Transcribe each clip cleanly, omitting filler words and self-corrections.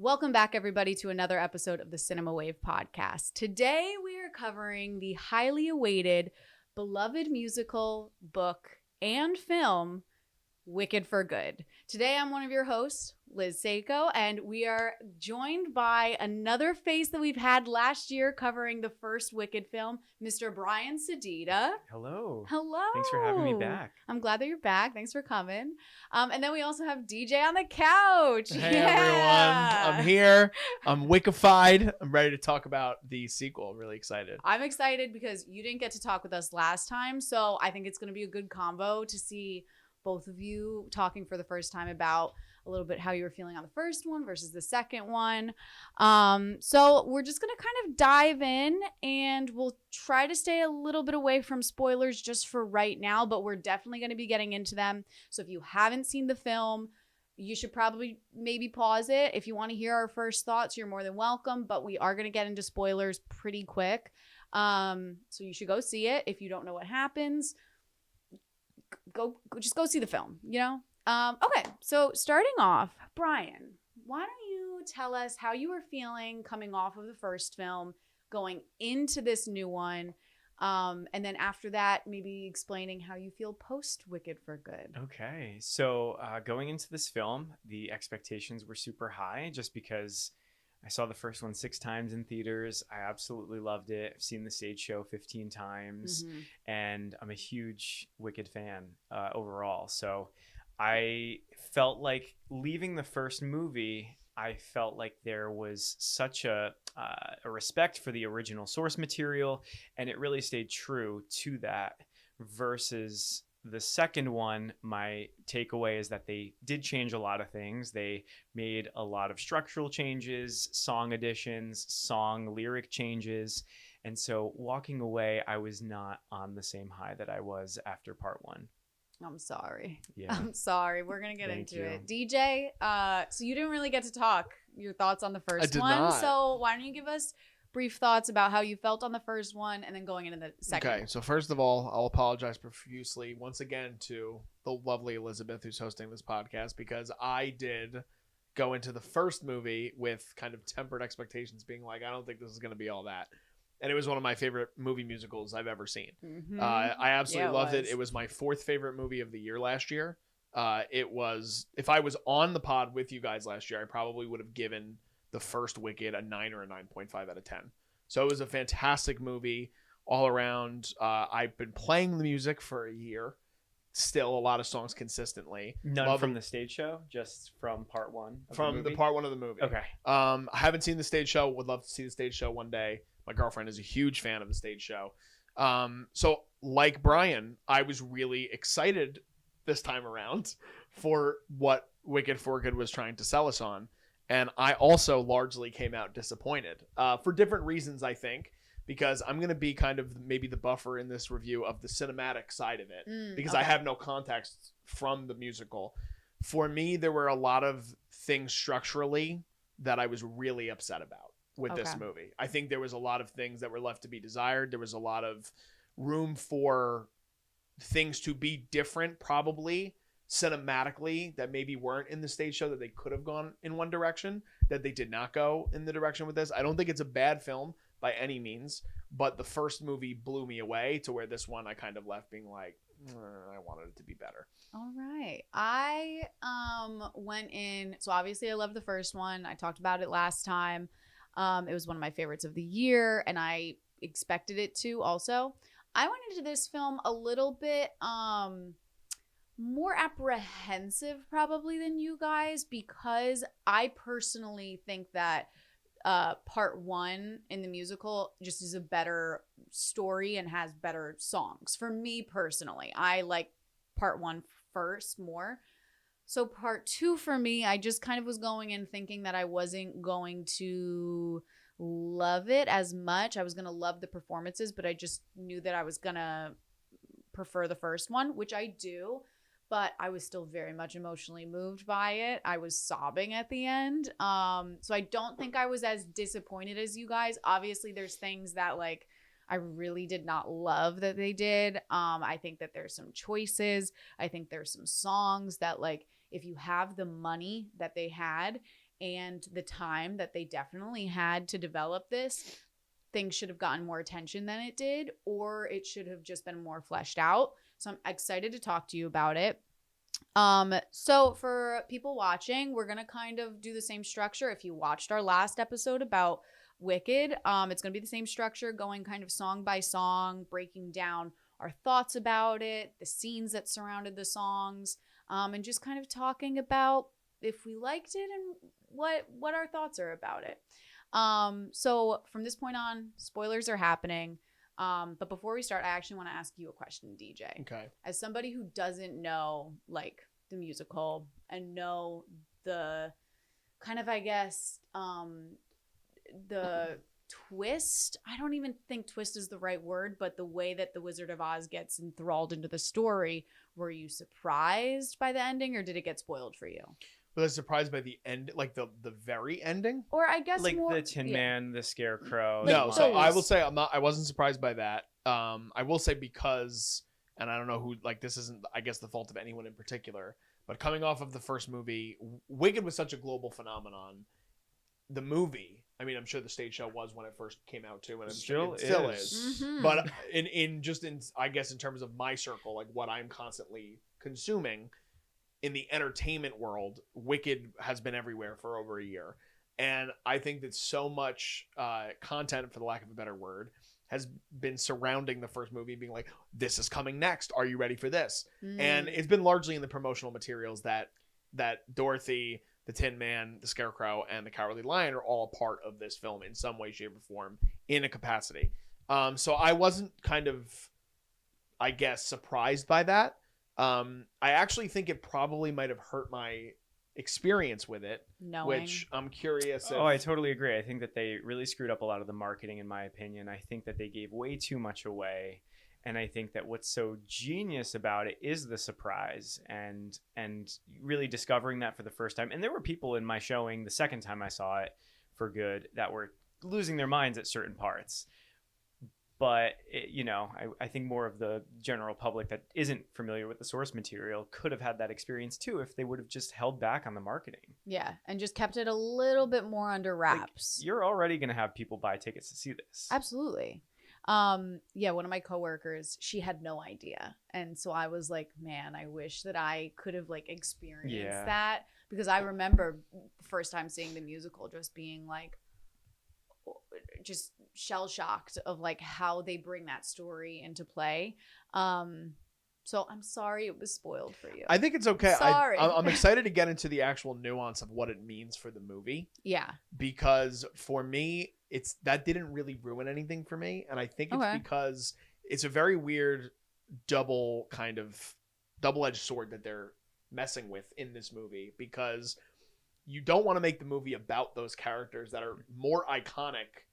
Welcome back, everybody, to another episode of the Cinema Wave podcast. Today, we are covering the highly awaited, beloved musical, book, and film, Wicked for Good. Today, I'm one of your hosts, Liz Seiko, and we are joined by another face that we've had last year covering the first Wicked film, Mr. Brian Sedita. Hello. Hello. Thanks for having me back. I'm glad that you're back. Thanks for coming. And then we also have DJ on the couch. Hey, everyone. I'm here. I'm wickified. I'm ready to talk about the sequel. I'm really excited. I'm excited because you didn't get to talk with us last time, so I think it's going to be a good combo to see both of you talking for the first time about a little bit how you were feeling on the first one versus the second one. So we're just going to kind of dive in, and we'll try to stay a little bit away from spoilers just for right now, but we're definitely going to be getting into them. So if you haven't seen the film, you should probably maybe pause it. If you want to hear our first thoughts, you're more than welcome, but we are going to get into spoilers pretty quick. So you should go see it. If you don't know what happens, go see the film, you know? Okay, so starting off, Brian, why don't you tell us how you were feeling coming off of the first film, going into this new one, and then after that, maybe explaining how you feel post Wicked for Good. Okay, so going into this film, the expectations were super high just because I saw the first one 6 times in theaters. I absolutely loved it. I've seen the stage show 15 times, and I'm a huge Wicked fan overall. So I felt like leaving the first movie, I felt like there was such a respect for the original source material, and it really stayed true to that versus the second one. My takeaway is that they did change a lot of things. They made a lot of structural changes, song additions, song lyric changes. And so walking away, I was not on the same high that I was after part 1. I'm sorry. Yeah. I'm sorry. We're going to get Thank into you. it. DJ, so you didn't really get to talk your thoughts on the first I did one. not. So why don't you give us brief thoughts about how you felt on the first one and then going into the second. Okay, so first of all, I'll apologize profusely once again to the lovely Elizabeth who's hosting this podcast, because I did go into the first movie with kind of tempered expectations, being like, I don't think this is going to be all that. And it was one of my favorite movie musicals I've ever seen. I absolutely loved it. It was my 4th favorite movie of the year last year. It was, if I was on the pod with you guys last year, I probably would have given the first Wicked a 9 or a 9.5 out of 10. So it was a fantastic movie all around. I've been playing the music for a year. Still a lot of songs consistently. None from the stage show, just from part 1 from the part 1 of the movie. Okay. I haven't seen the stage show. Would love to see the stage show one day. My girlfriend is a huge fan of the stage show. So like Brian, I was really excited this time around for what Wicked for Good was trying to sell us on. And I also largely came out disappointed for different reasons, I think, because I'm going to be kind of maybe the buffer in this review of the cinematic side of it, because I have no context from the musical. For me, there were a lot of things structurally that I was really upset about with this movie. I think there was a lot of things that were left to be desired. There was a lot of room for things to be different, probably cinematically, that maybe weren't in the stage show, that they could have gone in one direction, that they did not go in the direction with this. I don't think it's a bad film by any means, but the first movie blew me away to where this one I kind of left being like, I wanted it to be better. All right. I went in, so obviously I loved the first one. I talked about it last time. It was one of my favorites of the year, and I expected it to also. I went into this film a little bit more apprehensive probably than you guys, because I personally think that part 1 in the musical just is a better story and has better songs. For me personally, I like part 1 first more. So part 2 for me, I just kind of was going in thinking that I wasn't going to love it as much. I was going to love the performances, but I just knew that I was going to prefer the first one, which I do. But I was still very much emotionally moved by it. I was sobbing at the end. So I don't think I was as disappointed as you guys. Obviously, there's things that like I really did not love that they did. I think that there's some choices. I think there's some songs that like if you have the money that they had and the time that they definitely had to develop this, things should have gotten more attention than it did, or it should have just been more fleshed out. So I'm excited to talk to you about it. So for people watching, we're gonna kind of do the same structure. If you watched our last episode about Wicked, it's gonna be the same structure, going kind of song by song, breaking down our thoughts about it, the scenes that surrounded the songs, and just kind of talking about if we liked it and what our thoughts are about it. So from this point on, spoilers are happening. But before we start, I actually want to ask you a question, DJ. Okay. As somebody who doesn't know like the musical and know the kind of, I guess, the twist, I don't even think twist is the right word, but the way that the Wizard of Oz gets enthralled into the story, were you surprised by the ending, or did it get spoiled for you? Was I surprised by the end, like the very ending? Or I guess Like more, the Tin Man, the Scarecrow. Like No, those. so I will say I wasn't surprised by that. I will say because, and I don't know who, like, this isn't, I guess, the fault of anyone in particular, but coming off of the first movie, Wicked was such a global phenomenon. The movie, I mean, I'm sure the stage show was when it first came out too, and it still is. Mhm. But in I guess in terms of my circle, like what I'm constantly consuming in the entertainment world, Wicked has been everywhere for over a year. And I think that so much content, for the lack of a better word, has been surrounding the first movie, being like, this is coming next. Are you ready for this? And it's been largely in the promotional materials that Dorothy, the Tin Man, the Scarecrow, and the Cowardly Lion are all a part of this film in some way, shape, or form, in a capacity. So I wasn't kind of, I guess, surprised by that. I actually think it probably might have hurt my experience with it, Knowing. which I'm curious if... Oh, I totally agree. I think that they really screwed up a lot of the marketing, in my opinion. I think that they gave way too much away. And I think that what's so genius about it is the surprise and really discovering that for the first time. And there were people in my showing the second time I saw it for good that were losing their minds at certain parts. But, I think more of the general public that isn't familiar with the source material could have had that experience too if they would have just held back on the marketing. Yeah, and just kept it a little bit more under wraps. Like, you're already going to have people buy tickets to see this. Absolutely. One of my coworkers, she had no idea. And so I was like, man, I wish that I could have like experienced that, because I remember the first time seeing the musical just being like, just shell shocked of like how they bring that story into play. So I'm sorry it was spoiled for you. I think it's okay. Sorry. I'm excited to get into the actual nuance of what it means for the movie, Yeah. because for me, that didn't really ruin anything for me. And I think it's because it's a very weird double-edged sword that they're messing with in this movie, because you don't want to make the movie about those characters that are more iconic,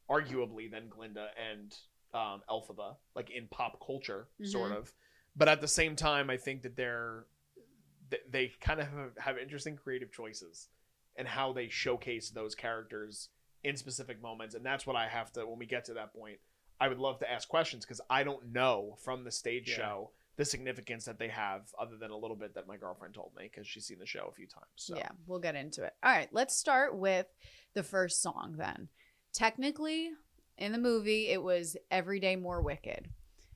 arguably, than Glinda and Elphaba, like in pop culture, sort of. But at the same time, I think that they kind of have interesting creative choices and how they showcase those characters in specific moments. And that's what I have to, when we get to that point, I would love to ask questions, because I don't know from the stage show the significance that they have, other than a little bit that my girlfriend told me, because she's seen the show a few times. So. Yeah, we'll get into it. All right, let's start with the first song then. Technically, in the movie, it was Every Day More Wicked.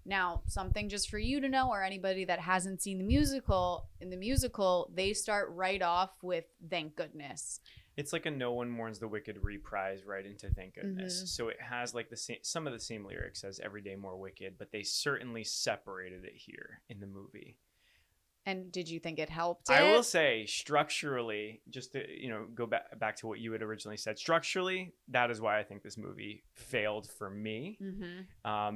Now, something just for you to know, or anybody that hasn't seen the musical, in the musical, they start right off with Thank Goodness. It's like a No One Mourns the Wicked reprise right into Thank Goodness. So it has like some of the same lyrics as Every Day More Wicked, but they certainly separated it here in the movie. And did you think it helped it? I will say, structurally, just to go back to what you had originally said, structurally, that is why I think this movie failed for me,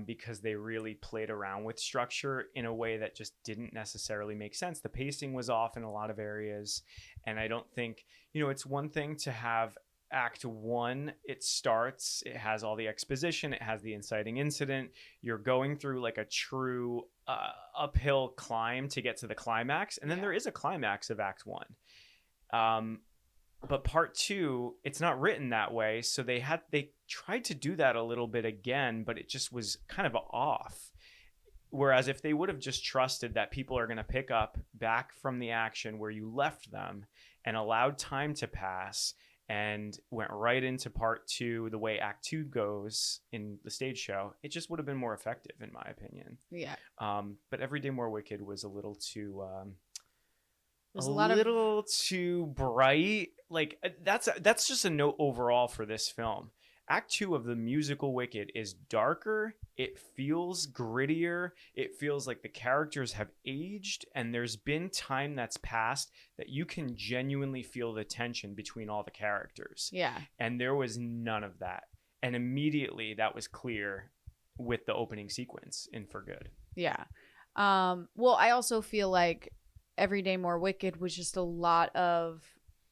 because they really played around with structure in a way that just didn't necessarily make sense. The pacing was off in a lot of areas, and I don't think, it's one thing to have Act 1, it starts, it has all the exposition, it has the inciting incident, you're going through like a true uphill climb to get to the climax, and then there is a climax of Act 1. But Part 2, it's not written that way, so they tried to do that a little bit again, but it just was kind of off. Whereas if they would have just trusted that people are going to pick up back from the action where you left them and allowed time to pass and went right into part 2 the way Act 2 goes in the stage show, it just would have been more effective, in my opinion. Yeah. But Every Day More Wicked was a little too There's too bright. Like that's just a note overall for this film. Act 2 of the musical Wicked is darker. It feels grittier. It feels like the characters have aged, and there's been time that's passed that you can genuinely feel the tension between all the characters. Yeah. And there was none of that. And immediately that was clear with the opening sequence in For Good. Yeah. Well, I also feel like Every Day More Wicked was just a lot of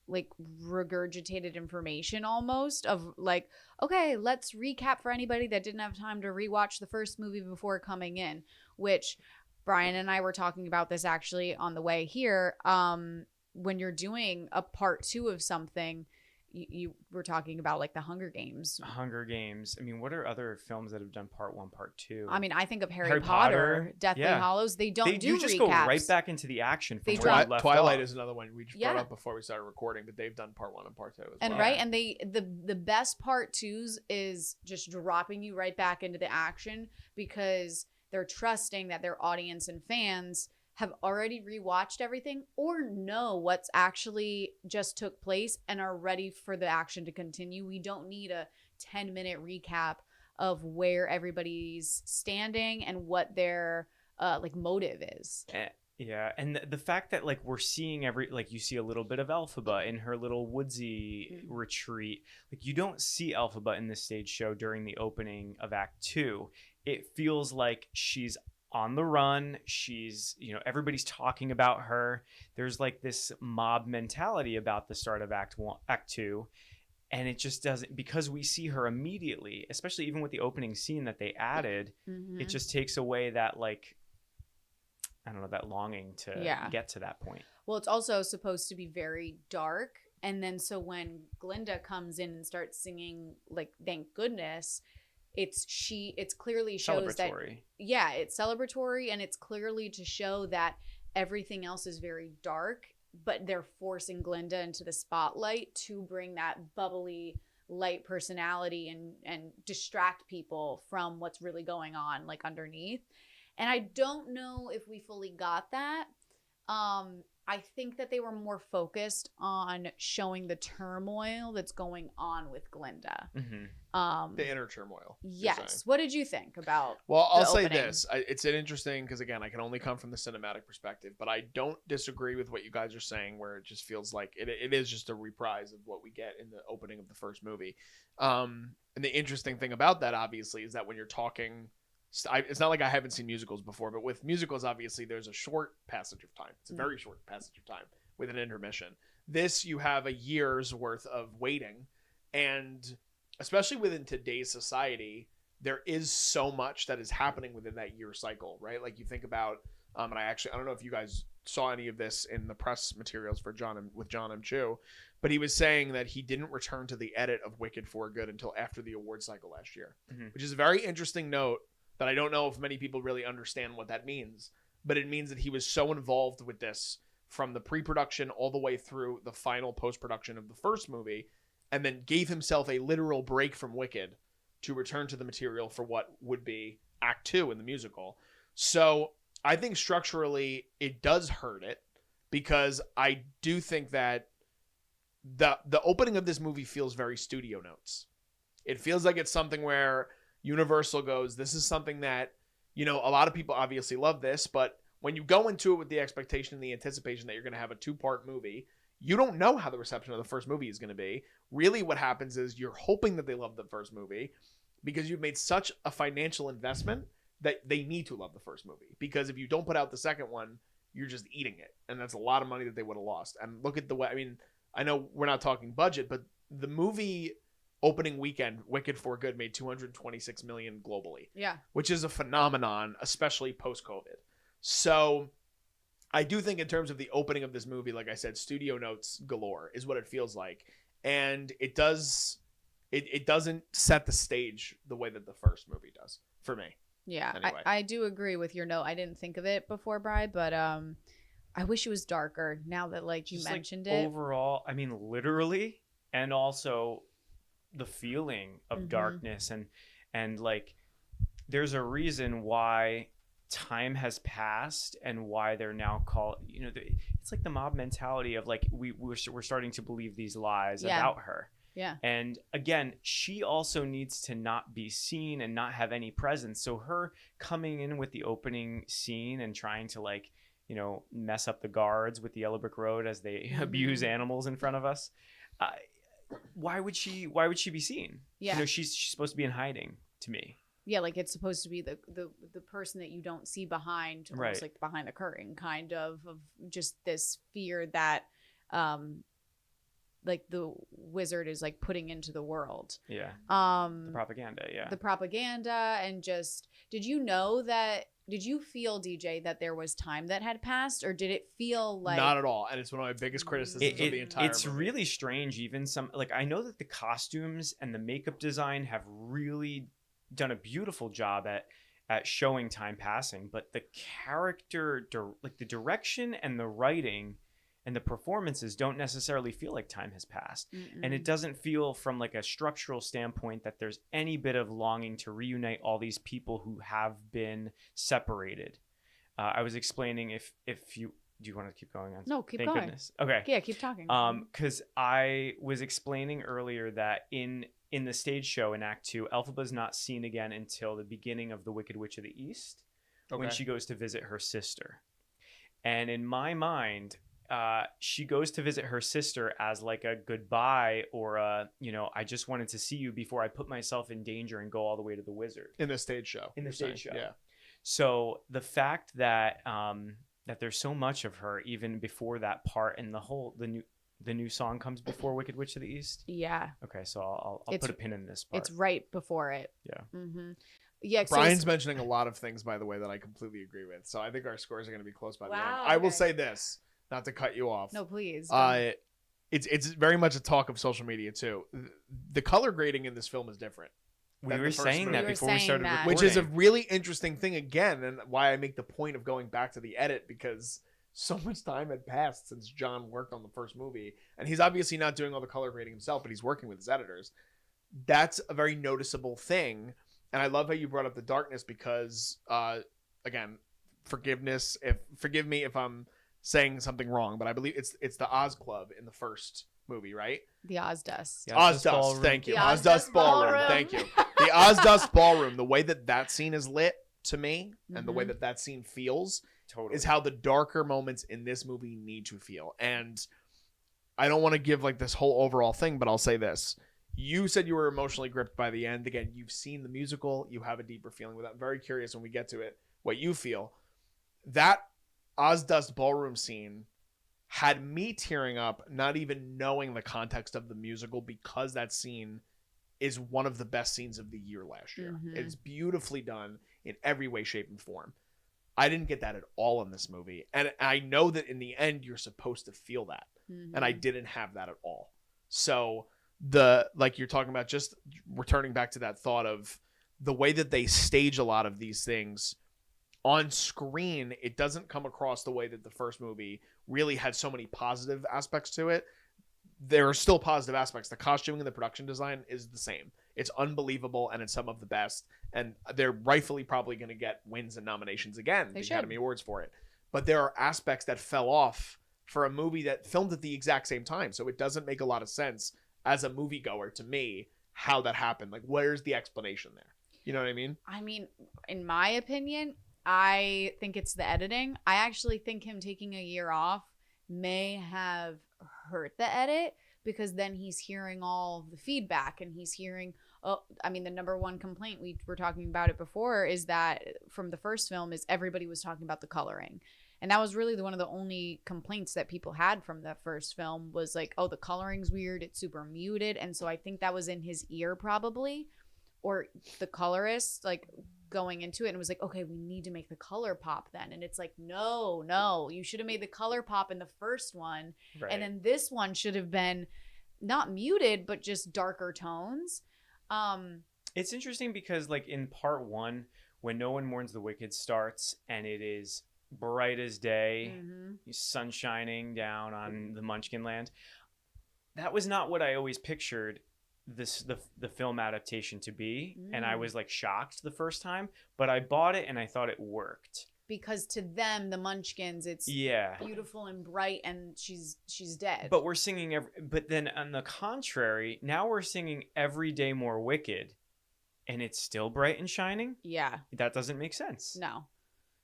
like regurgitated information almost of like, okay, let's recap for anybody that didn't have time to rewatch the first movie before coming in, which Brian and I were talking about this actually on the way here. When you're doing a part 2 of something, you were talking about like the Hunger Games. I mean, what are other films that have done part 1, part 2? I mean, I think of Harry Potter, Deathly Hallows. They do you just recaps. go right back into the action from where you left Twilight off. is another one we just brought up before we started recording, but they've done part 1 and part 2 as and well. Right, and the best part 2s is just dropping you right back into the action because they're trusting that their audience and fans have already rewatched everything or know what's actually just took place and are ready for the action to continue. We don't need a 10-minute recap of where everybody's standing and what their like motive is. Yeah, and the fact that like we're seeing you see a little bit of Elphaba in her little woodsy retreat. Like you don't see Elphaba in this stage show during the opening of Act 2. It feels like she's on the run. She's, everybody's talking about her. There's like this mob mentality about the start of Act 2. And it just doesn't, because we see her immediately, especially even with the opening scene that they added, it just takes away that like, I don't know, that longing to get to that point. Well, it's also supposed to be very dark. And then so when Glinda comes in and starts singing like, thank goodness, it's clearly shows that it's celebratory, and it's clearly to show that everything else is very dark, but they're forcing Glinda into the spotlight to bring that bubbly light personality and distract people from what's really going on like underneath. And I don't know if we fully got that. I think that they were more focused on showing the turmoil that's going on with Glinda. The inner turmoil. Yes. What did you think about Well, I'll say opening? this. It's an interesting, because again, I can only come from the cinematic perspective, but I don't disagree with what you guys are saying, where it just feels like it is just a reprise of what we get in the opening of the first movie. And the interesting thing about that, obviously, is that when you're talking... it's not like I haven't seen musicals before, but with musicals, obviously, there's a short passage of time. It's a very short passage of time with an intermission. This, you have a year's worth of waiting. And especially within today's society, there is so much that is happening within that year cycle, right? Like you think about, and I don't know if you guys saw any of this in the press materials for Jon M, but he was saying that he didn't return to the edit of Wicked for Good until after the award cycle last year, which is a very interesting note. That I don't know if many people really understand what that means, but it means that he was so involved with this from the pre-production all the way through the final post-production of the first movie, and then gave himself a literal break from Wicked to return to the material for what would be Act 2 in the musical. So I think structurally it does hurt it, because I do think that the opening of this movie feels very Studio Notes. It feels like it's something where Universal goes, this is something that, a lot of people obviously love this, but when you go into it with the expectation and the anticipation that you're going to have a 2-part movie, you don't know how the reception of the first movie is going to be. Really what happens is you're hoping that they love the first movie because you've made such a financial investment that they need to love the first movie. Because if you don't put out the second one, you're just eating it. And that's a lot of money that they would have lost. And look at the way, I know we're not talking budget, but the movie... opening weekend, Wicked for Good made $226 million globally. Yeah. Which is a phenomenon, especially post-COVID. So I do think in terms of the opening of this movie, like I said, Studio Notes galore is what it feels like. And it doesn't set the stage the way that the first movie does, for me. Yeah, anyway. I do agree with your note. I didn't think of it before, Bri, but I wish it was darker now that you mentioned it. Overall, literally... and also the feeling of darkness, and like there's a reason why time has passed and why they're now called, you know, it's like the mob mentality of like we're starting to believe these lies about her. Yeah. And again, she also needs to not be seen and not have any presence. So her coming in with the opening scene and trying to like, you know, mess up the guards with the yellow brick road as they abuse animals in front of us. Why would she be seen? Yeah. You know, she's supposed to be in hiding to me. Yeah, like it's supposed to be the person that you don't see behind, almost like behind the curtain, kind of just this fear that, like the wizard is like putting into the world. Yeah. The propaganda. Yeah. The propaganda, and just did you feel, DJ, that there was time that had passed, or did it feel like not at all? And it's one of my biggest criticisms of the entire It's movie. really strange. Even some, like, I know that the costumes and the makeup design have really done a beautiful job at showing time passing, but the character, like the direction and the writing and the performances don't necessarily feel like time has passed. And it doesn't feel from like a structural standpoint that there's any bit of longing to reunite all these people who have been separated. I was explaining, if you do, you want to keep going on? No, keep Thank going. Goodness. Okay. Yeah, keep talking. Because I was explaining earlier that in the stage show in Act 2, Elphaba's not seen again until the beginning of The Wicked Witch of the East, when she goes to visit her sister. And in my mind, she goes to visit her sister as like a goodbye, or a, you know, I just wanted to see you before I put myself in danger and go all the way to the wizard. In the stage show. Yeah. So the fact that that there's so much of her even before that part, and the new song comes before Wicked Witch of the East. Yeah. Okay, so I'll put a pin in this part. It's right before it. Yeah. Yeah. Brian's mentioning a lot of things, by the way, that I completely agree with. So I think our scores are going to be close by the end. I will say this, not to cut you off. No, please. It's very much a talk of social media too. The color grading in this film is different. We were saying that before we started recording. Which is a really interesting thing again, and why I make the point of going back to the edit, because so much time had passed since Jon worked on the first movie, and he's obviously not doing all the color grading himself, but he's working with his editors. That's a very noticeable thing, and I love how you brought up the darkness, because again, forgive me if I'm saying something wrong, but I believe it's the Oz Club in the first movie, right? The Ozdust. Ozdust, thank you. Ozdust Ballroom, thank you. The Ozdust Ballroom, the way that scene is lit to me, and the way that scene feels, is how the darker moments in this movie need to feel. And I don't want to give like this whole overall thing, but I'll say this. You said you were emotionally gripped by the end. Again, you've seen the musical. You have a deeper feeling with that. I'm very curious when we get to it what you feel. That Ozdust Ballroom scene had me tearing up, not even knowing the context of the musical, because that scene is one of the best scenes of the year last year. It's beautifully done in every way, shape, and form. I didn't get that at all in this movie. And I know that in the end, you're supposed to feel that. And I didn't have that at all. So like you're talking about, just returning back to that thought of the way that they stage a lot of these things on screen, it doesn't come across the way that the first movie really had so many positive aspects to it. There are still positive aspects. The costuming and the production design is the same. It's unbelievable, and it's some of the best. And they're rightfully probably going to get wins and nominations again, the Academy Awards for it. But there are aspects that fell off for a movie that filmed at the exact same time. So it doesn't make a lot of sense as a moviegoer to me how that happened. Like, where's the explanation there? You know what I mean? I mean, in my opinion, I think it's the editing. I actually think him taking a year off may have hurt the edit, because then he's hearing all the feedback, and he's hearing, the number one complaint, we were talking about it before, is that from the first film is everybody was talking about the coloring. And that was really one of the only complaints that people had from that first film, was like, oh, the coloring's weird, it's super muted. And so I think that was in his ear probably, or the colorist like going into it and was like, okay, we need to make the color pop then. And it's like, no, you should have made the color pop in the first one. Right. And then this one should have been not muted, but just darker tones. It's interesting because like in part one, when No One Mourns the Wicked starts and it is bright as day, sun shining down on the Munchkin land, that was not what I always pictured the film adaptation to be, and I was like shocked the first time, but I bought it and I thought it worked. Because to them, the Munchkins, it's beautiful and bright, and she's dead. But we're singing but then on the contrary, now we're singing Every Day More Wicked, and it's still bright and shining. Yeah, that doesn't make sense. No.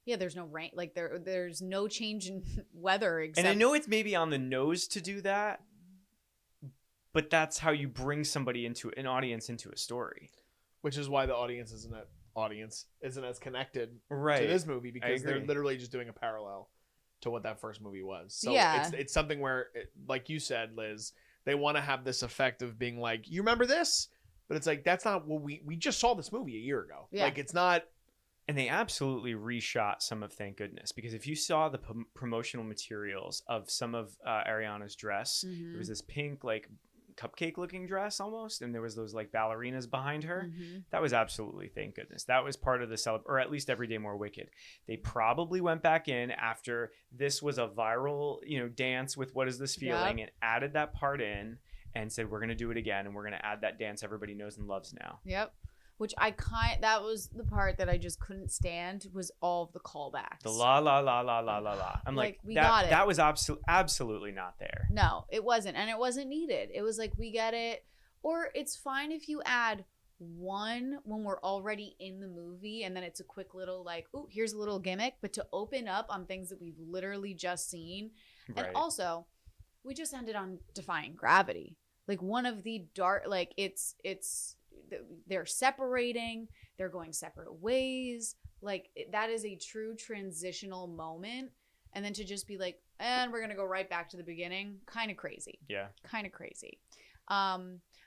Yeah, there's no rain. Like there's no change in weather. Except... And I know it's maybe on the nose to do that, but that's how you bring somebody into an audience into a story. Which is why the audience isn't as connected to this movie, because they're literally just doing a parallel to what that first movie was. So it's something where, like you said, Liz, they want to have this effect of being like, you remember this? But it's like, that's not what we just saw this movie a year ago. Yeah. Like, it's not. And they absolutely reshot some of Thank Goodness, because if you saw the promotional materials of some of Ariana's dress, it was this pink, like, cupcake looking dress almost, and there was those like ballerinas behind her. That was absolutely Thank Goodness. That was part of the or at least Every Day More Wicked. They probably went back in after this was a viral, dance with What Is This Feeling, and added that part in and said, we're going to do it again, and we're going to add that dance everybody knows and loves now. Yep. Which that was the part that I just couldn't stand, was all of the callbacks. The la la la la la la la. I'm like we got it. That was absolutely not there. No, it wasn't, and it wasn't needed. It was like, we get it, or it's fine if you add one when we're already in the movie, and then it's a quick little like, oh, here's a little gimmick. But to open up on things that we've literally just seen, and also, we just ended on Defying Gravity, like one of the dark, like it's. They're separating, they're going separate ways, like that is a true transitional moment, and then to just be like, and we're gonna go right back to the beginning, kind of crazy.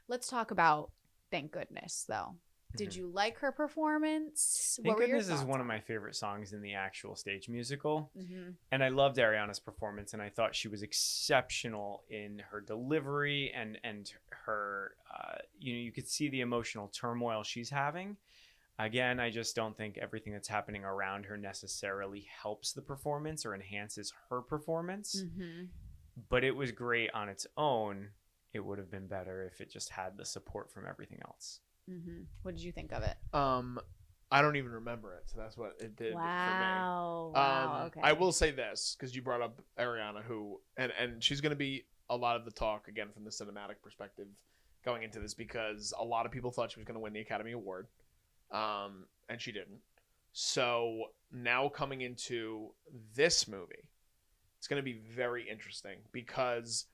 Let's talk about Thank Goodness though. Did you like her performance? Thank Goodness is one of my favorite songs in the actual stage musical. And I loved Ariana's performance, and I thought she was exceptional in her delivery and her, you could see the emotional turmoil she's having. Again, I just don't think everything that's happening around her necessarily helps the performance or enhances her performance. But it was great on its own. It would have been better if it just had the support from everything else. What did you think of it? I don't even remember it, so that's what it did for me. Wow. Okay. I will say this, because you brought up Ariana, who and she's going to be a lot of the talk again from the cinematic perspective going into this, because a lot of people thought she was going to win the Academy Award, and she didn't. So now coming into this movie, it's going to be very interesting, because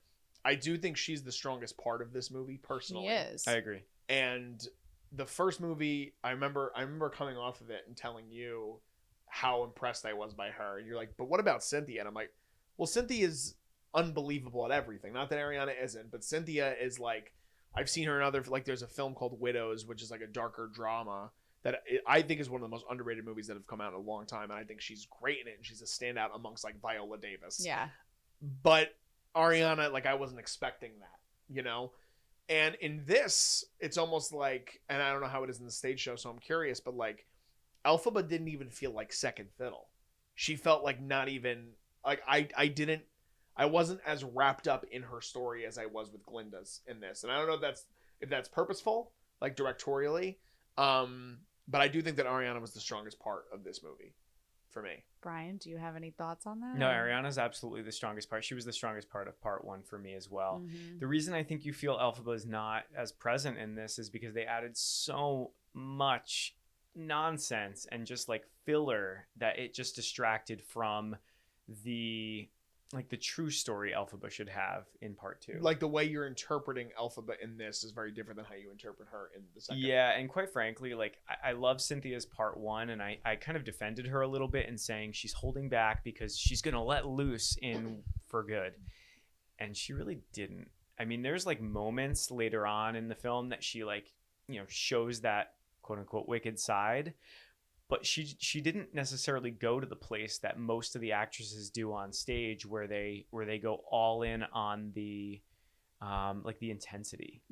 I do think she's the strongest part of this movie personally. She is. I agree. And the first movie, I remember coming off of it and telling you how impressed I was by her. And you're like, but what about Cynthia? And I'm like, well, Cynthia is unbelievable at everything. Not that Ariana isn't, but Cynthia is like, I've seen her in other, like there's a film called Widows, which is like a darker drama that I think is one of the most underrated movies that have come out in a long time. And I think she's great in it. And she's a standout amongst like Viola Davis. Yeah. But Ariana, like I wasn't expecting that, And in this, it's almost like, and I don't know how it is in the stage show, so I'm curious, but like, Elphaba didn't even feel like second fiddle. She felt like not even, like, I wasn't as wrapped up in her story as I was with Glinda's in this. And I don't know if that's purposeful, like directorially, but I do think that Ariana was the strongest part of this movie for me. Brian, do you have any thoughts on that? No, Ariana's absolutely the strongest part. She was the strongest part of part one for me as well. The reason I think you feel Elphaba is not as present in this is because they added so much nonsense and just like filler that it just distracted from the true story Elphaba should have in part two. Like the way you're interpreting Elphaba in this is very different than how you interpret her in the second. Yeah, and quite frankly, like I love Cynthia's part one, and I kind of defended her a little bit in saying she's holding back because she's gonna let loose in for good, and she really didn't. I mean, there's like moments later on in the film that she like shows that quote unquote wicked side. But she didn't necessarily go to the place that most of the actresses do on stage, where they go all in on the like the intensity.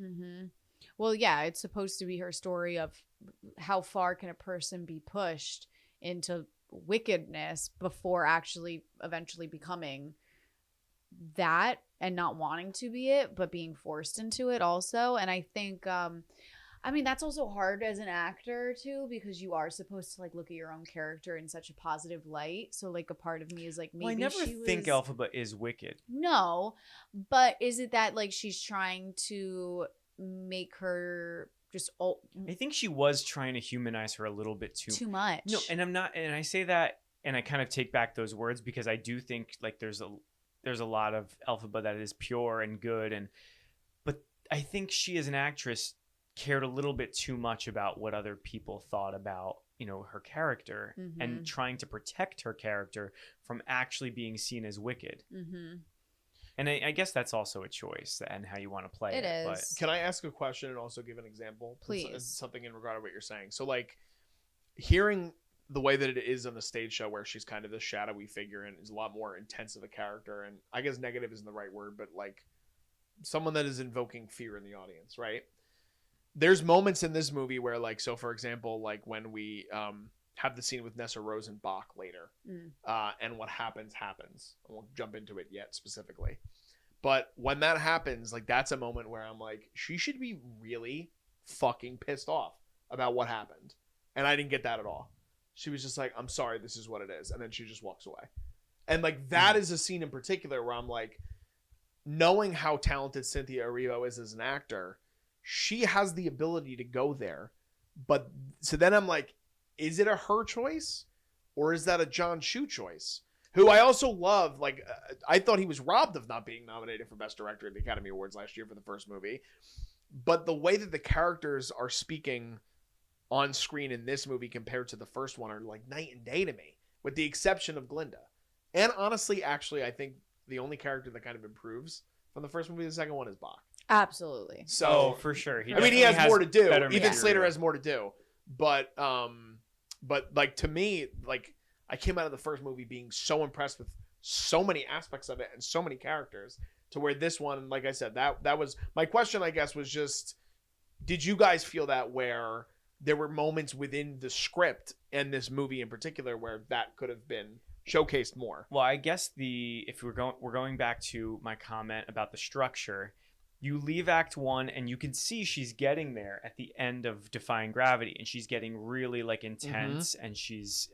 Well, yeah, it's supposed to be her story of how far can a person be pushed into wickedness before actually eventually becoming that and not wanting to be it, but being forced into it also. And I think, I mean, that's also hard as an actor too, because you are supposed to like look at your own character in such a positive light. So like a part of me is like, maybe I never think Elphaba is wicked. No, but is it that like she's trying to make her just I think she was trying to humanize her a little bit too much. No, and I'm not, and I say that, and I kind of take back those words because I do think like there's a lot of Elphaba that is pure and good, but I think she as an actress cared a little bit too much about what other people thought about, you know, her character, and trying to protect her character from actually being seen as wicked. And I guess that's also a choice and how you want to play it. It is. But Can I ask a question and also give an example? Please. It's something in regard to what you're saying. So like hearing the way that it is on the stage show where she's kind of this shadowy figure and is a lot more intense of a character, and I guess negative isn't the right word, but like someone that is invoking fear in the audience, right? There's moments in this movie where like, so for example, like when we have the scene with Nessa Rosenbach later, and what happens. I won't jump into it yet specifically, but when that happens, like that's a moment where I'm like, she should be really fucking pissed off about what happened, and I didn't get that at all. She was just like, I'm sorry, this is what it is, and then she just walks away. And like that is a scene in particular where I'm like, knowing how talented Cynthia Erivo is as an actor, she has the ability to go there, but so then I'm like, is it a her choice or is that a John Chu choice? Who I also love. Like, I thought he was robbed of not being nominated for Best Director at the Academy Awards last year for the first movie. But the way that the characters are speaking on screen in this movie compared to the first one are like night and day to me, with the exception of Glinda. And honestly, actually, I think the only character that kind of improves from the first movie to the second one is Bach. Absolutely. So for sure. I mean, he has more to do. Even material. Slater has more to do. But like to me, like I came out of the first movie being so impressed with so many aspects of it and so many characters, to where this one, like I said, that was my question, I guess, was just, did you guys feel that where there were moments within the script and this movie in particular where that could have been showcased more? Well, I guess if we're going back to my comment about the structure, you leave Act 1 and you can see she's getting there at the end of Defying Gravity, and she's getting really like intense, and she's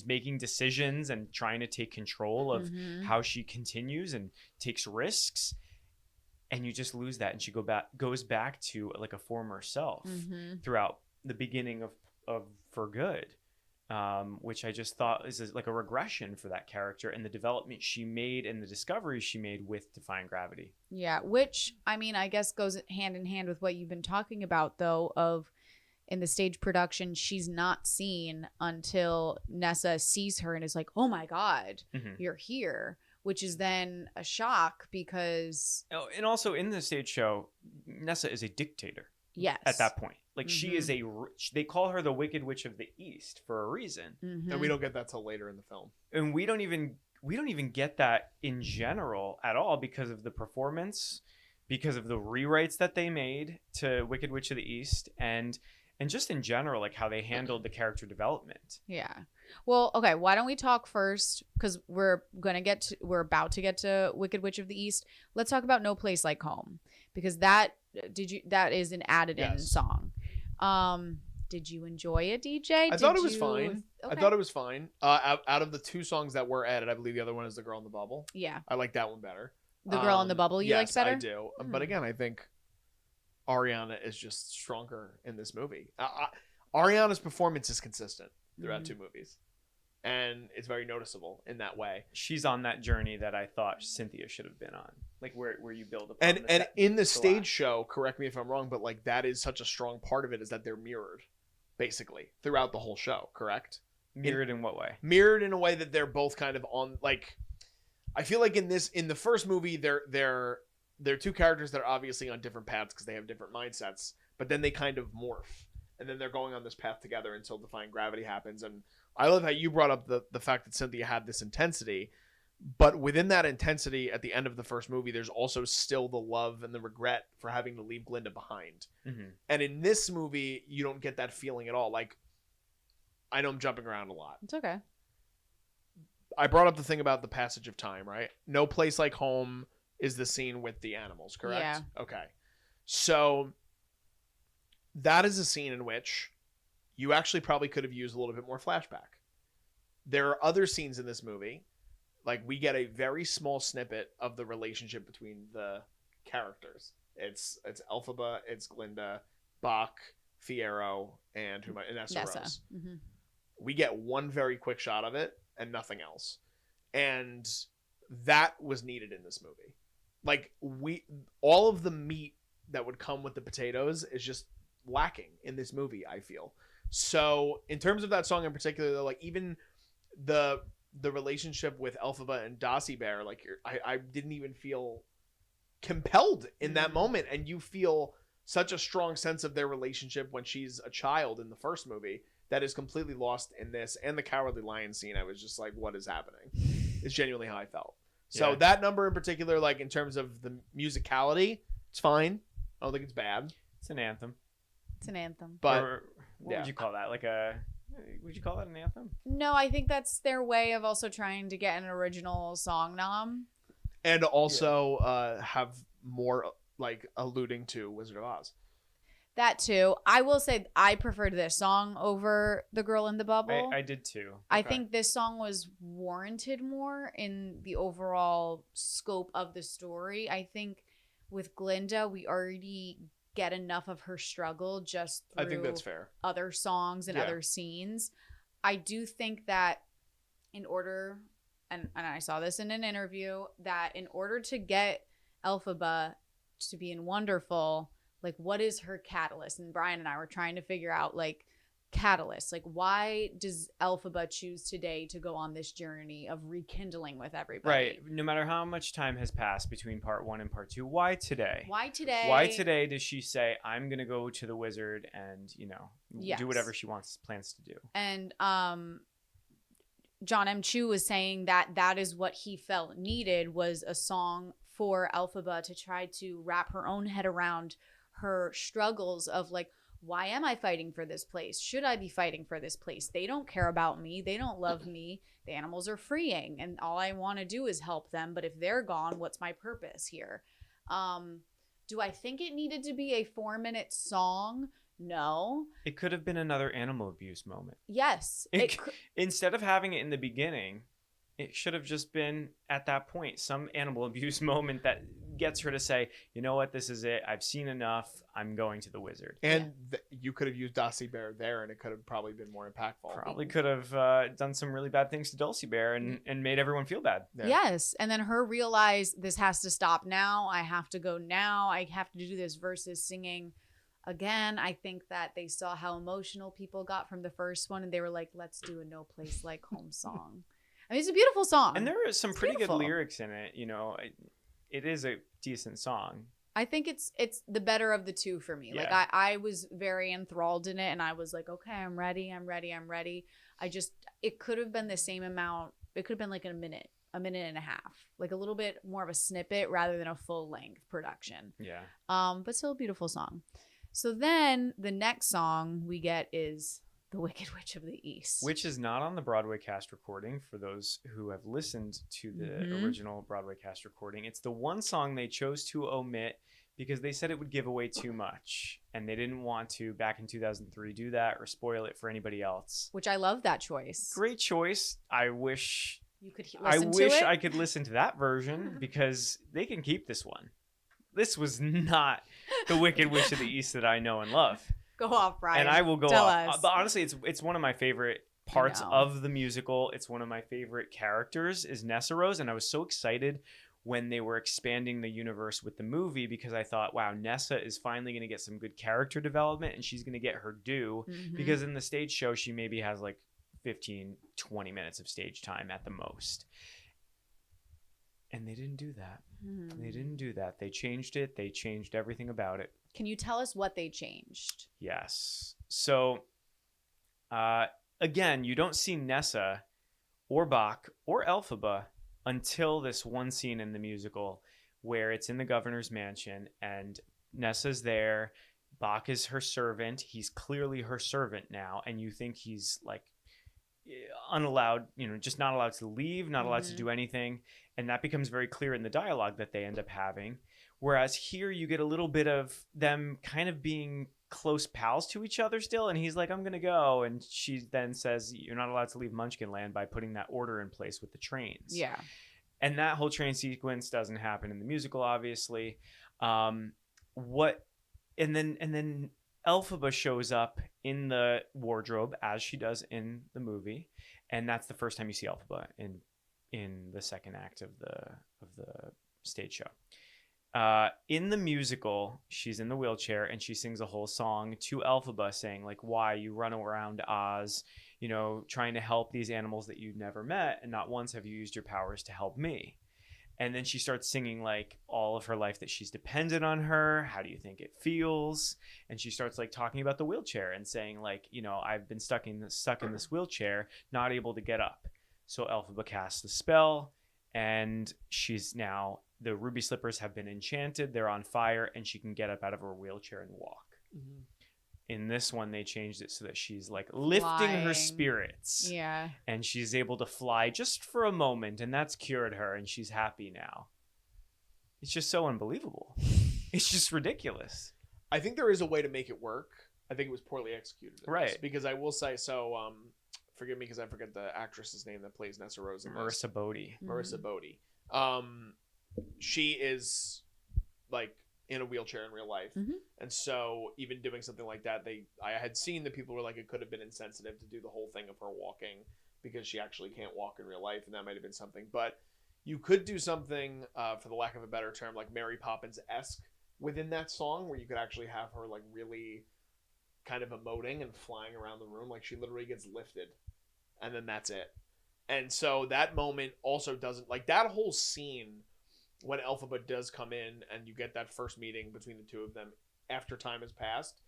making decisions and trying to take control of how she continues and takes risks, and you just lose that, and she goes back to like a former self throughout the beginning of For Good. Which I just thought is like a regression for that character and the development she made and the discoveries she made with Defying Gravity. Yeah, which, I mean, I guess goes hand in hand with what you've been talking about, though, of in the stage production, she's not seen until Nessa sees her and is like, oh my God, you're here, which is then a shock because... Oh, and also in the stage show, Nessa is a dictator. Yes. At that point. Like she is they call her the Wicked Witch of the East for a reason. And we don't get that till later in the film. And we don't even get that in general at all because of the performance, because of the rewrites that they made to Wicked Witch of the East, and just in general, like how they handled the character development. Yeah. Well, okay, why don't we talk first, because we're about to get to Wicked Witch of the East. Let's talk about No Place Like Home, because that is an added in song. Did you enjoy it, DJ? I thought it was fine. Okay. I thought it was fine. Out of the two songs that were added, I believe the other one is The Girl in the Bubble. Yeah. I like that one better. The Girl in the Bubble you liked better? Yes, I do. But again, I think Ariana is just stronger in this movie. Ariana's performance is consistent throughout two movies, and it's very noticeable in that way. She's on that journey that I thought Cynthia should have been on, like where you build up. And in the stage show, correct me if I'm wrong, but like that is such a strong part of it, is that they're mirrored, basically throughout the whole show. Correct? Mirrored in what way? Mirrored in a way that they're both kind of on. Like, I feel like in the first movie, they're two characters that are obviously on different paths because they have different mindsets, but then they kind of morph. And then they're going on this path together until Defying Gravity happens. And I love how you brought up the fact that Cynthia had this intensity. But within that intensity, at the end of the first movie, there's also still the love and the regret for having to leave Glinda behind. And in this movie, you don't get that feeling at all. Like, I know I'm jumping around a lot. It's okay. I brought up the thing about the passage of time, right? No Place Like Home is the scene with the animals, correct? Yeah. Okay. So that is a scene in which you actually probably could have used a little bit more flashback. There are other scenes in this movie, like we get a very small snippet of the relationship between the characters. It's Elphaba, it's Glinda, Bach, Fiyero, and Nessa Rose. Mm-hmm. We get one very quick shot of it and nothing else. And that was needed in this movie. Like all of the meat that would come with the potatoes is just lacking in this movie, I feel. So in terms of that song in particular, though, like even the relationship with Elphaba and Dossie Bear, like I didn't even feel compelled in that moment. And you feel such a strong sense of their relationship when she's a child in the first movie that is completely lost in this. And the Cowardly Lion scene, I was just like, what is happening? It's genuinely how I felt. So that number in particular, like in terms of the musicality, it's fine. I don't think it's bad. It's an anthem. It's an anthem. But what would you call that? Would you call that an anthem? No, I think that's their way of also trying to get an original song nom. And also have more like alluding to Wizard of Oz. That too. I will say I preferred this song over The Girl in the Bubble. I did too. I think this song was warranted more in the overall scope of the story. I think with Glinda, we already get enough of her struggle just through I think that's fair. Other songs and other scenes. I do think that in order, and I saw this in an interview, that in order to get Elphaba to be in Wonderful, like what is her catalyst? And Brian and I were trying to figure out like catalyst, like why does Elphaba choose today to go on this journey of rekindling with everybody? Right. No matter how much time has passed between part 1 and part 2, why today? Why today? Why today does she say, I'm going to go to the wizard and, do whatever she plans to do? And Jon M was saying that is what he felt needed, was a song for Elphaba to try to wrap her own head around her struggles of like, why am I fighting for this place? Should I be fighting for this place? They don't care about me. They don't love me. The animals are freeing and all I want to do is help them. But if they're gone, what's my purpose here? Do I think it needed to be a 4-minute song? No. It could have been another animal abuse moment. Yes. Instead of having it in the beginning, it should have just been at that point, some animal abuse moment that gets her to say, you know what, this is it. I've seen enough. I'm going to the wizard. And you could have used Dossie Bear there and it could have probably been more impactful. Probably could have done some really bad things to Dulcie Bear and made everyone feel bad. Yeah. Yes. And then her realize this has to stop now. I have to go now. I have to do this versus singing. Again, I think that they saw how emotional people got from the first one and they were like, let's do a No Place Like Home song. I mean, it's a beautiful song. And there are some pretty good lyrics in it. It is a decent song. I think it's the better of the two for me. Yeah. Like I was very enthralled in it and I was like, okay, I'm ready. It could have been the same amount. It could have been like a minute and a half, like a little bit more of a snippet rather than a full length production. Yeah. But still a beautiful song. So then the next song we get is The Wicked Witch of the East. Which is not on the Broadway cast recording for those who have listened to the original Broadway cast recording. It's the one song they chose to omit because they said it would give away too much. And they didn't want to, back in 2003, do that or spoil it for anybody else. Which I love that choice. Great choice. I wish you could listen to it. I could listen to that version because they can keep this one. This was not the Wicked Witch of the East that I know and love. Go off, Brian. And I will go Tell off. us. But honestly, it's one of my favorite parts of the musical. It's one of my favorite characters is Nessa Rose. And I was so excited when they were expanding the universe with the movie because I thought, wow, Nessa is finally going to get some good character development and she's going to get her due. Because in the stage show, she maybe has like 15, 20 minutes of stage time at the most. And they didn't do that. They didn't do that. They changed it. They changed everything about it. Can you tell us what they changed? Yes. So, again, you don't see Nessa or Bach or Elphaba until this one scene in the musical where it's in the governor's mansion and Nessa's there. Bach is her servant. He's clearly her servant now. And you think he's like unallowed, just not allowed to leave, not allowed to do anything. And that becomes very clear in the dialogue that they end up having. Whereas here you get a little bit of them kind of being close pals to each other still. And he's like, I'm going to go. And she then says, you're not allowed to leave Munchkin Land by putting that order in place with the trains. Yeah. And that whole train sequence doesn't happen in the musical, obviously. And then Elphaba shows up in the wardrobe as she does in the movie, and that's the first time you see Elphaba in the second act of the stage show. In the musical, she's in the wheelchair and she sings a whole song to Elphaba saying like, why you run around Oz, trying to help these animals that you've never met, and not once have you used your powers to help me. And then she starts singing like all of her life that she's dependent on her. How do you think it feels? And she starts like talking about the wheelchair and saying like, I've been stuck in this wheelchair, not able to get up. So Elphaba casts the spell, and she's now, the ruby slippers have been enchanted. They're on fire, and she can get up out of her wheelchair and walk. Mm-hmm. In this one, they changed it so that she's like lifting her spirits. Yeah. And she's able to fly just for a moment, and that's cured her, and she's happy now. It's just so unbelievable. It's just ridiculous. I think there is a way to make it work. I think it was poorly executed. Right. Because I will say, forgive me because I forget the actress's name that plays Nessa Rose in this. Marissa Bode. Mm-hmm. Marissa Bode. She is like in a wheelchair in real life. Mm-hmm. And so even doing something like that, I had seen that people were like, it could have been insensitive to do the whole thing of her walking because she actually can't walk in real life. And that might've been something, but you could do something, for the lack of a better term, like Mary Poppins-esque within that song, where you could actually have her like really kind of emoting and flying around the room. Like she literally gets lifted and then that's it. And so that moment also doesn't, like that whole scene when Elphaba does come in and you get that first meeting between the two of them after time has passed,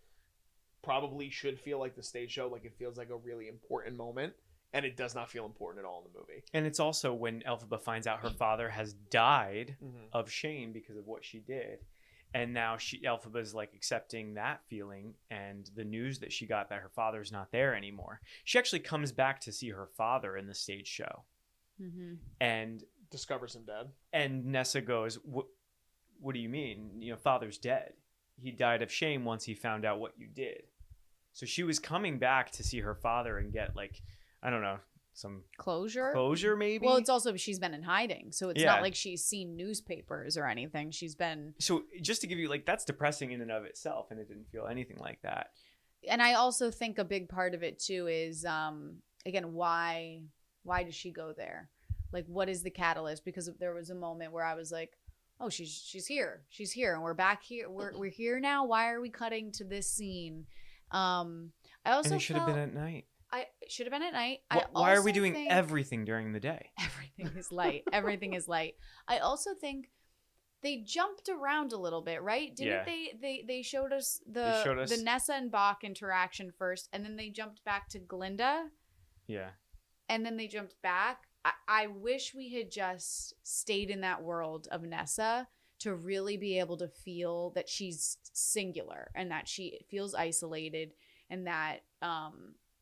probably should feel like the stage show. Like it feels like a really important moment, and it does not feel important at all in the movie. And it's also when Elphaba finds out her father has died of shame because of what she did. And now Elphaba's like accepting that feeling and the news that she got that her father's not there anymore. She actually comes back to see her father in the stage show. Mm-hmm. And discovers him dead. And Nessa goes, what do you mean? Father's dead. He died of shame once he found out what you did. So she was coming back to see her father and get like, I don't know, some closure maybe. Well, it's also she's been in hiding, so it's not like she's seen newspapers or anything. She's been, so just to give you like, that's depressing in and of itself, and it didn't feel anything like that. And I also think a big part of it too is again, why does she go there? Like, what is the catalyst? Because there was a moment where I was like, oh, she's here, and we're back here, we're here now. Why are we cutting to this scene? I also, and it should have been at night. I should have been at night. Why are we doing everything during the day? Everything is light. Everything is light. I also think they jumped around a little bit, right? Didn't they showed us the Nessa and Bach interaction first, and then they jumped back to Glinda. Yeah. And then they jumped back. I wish we had just stayed in that world of Nessa to really be able to feel that she's singular and that she feels isolated and that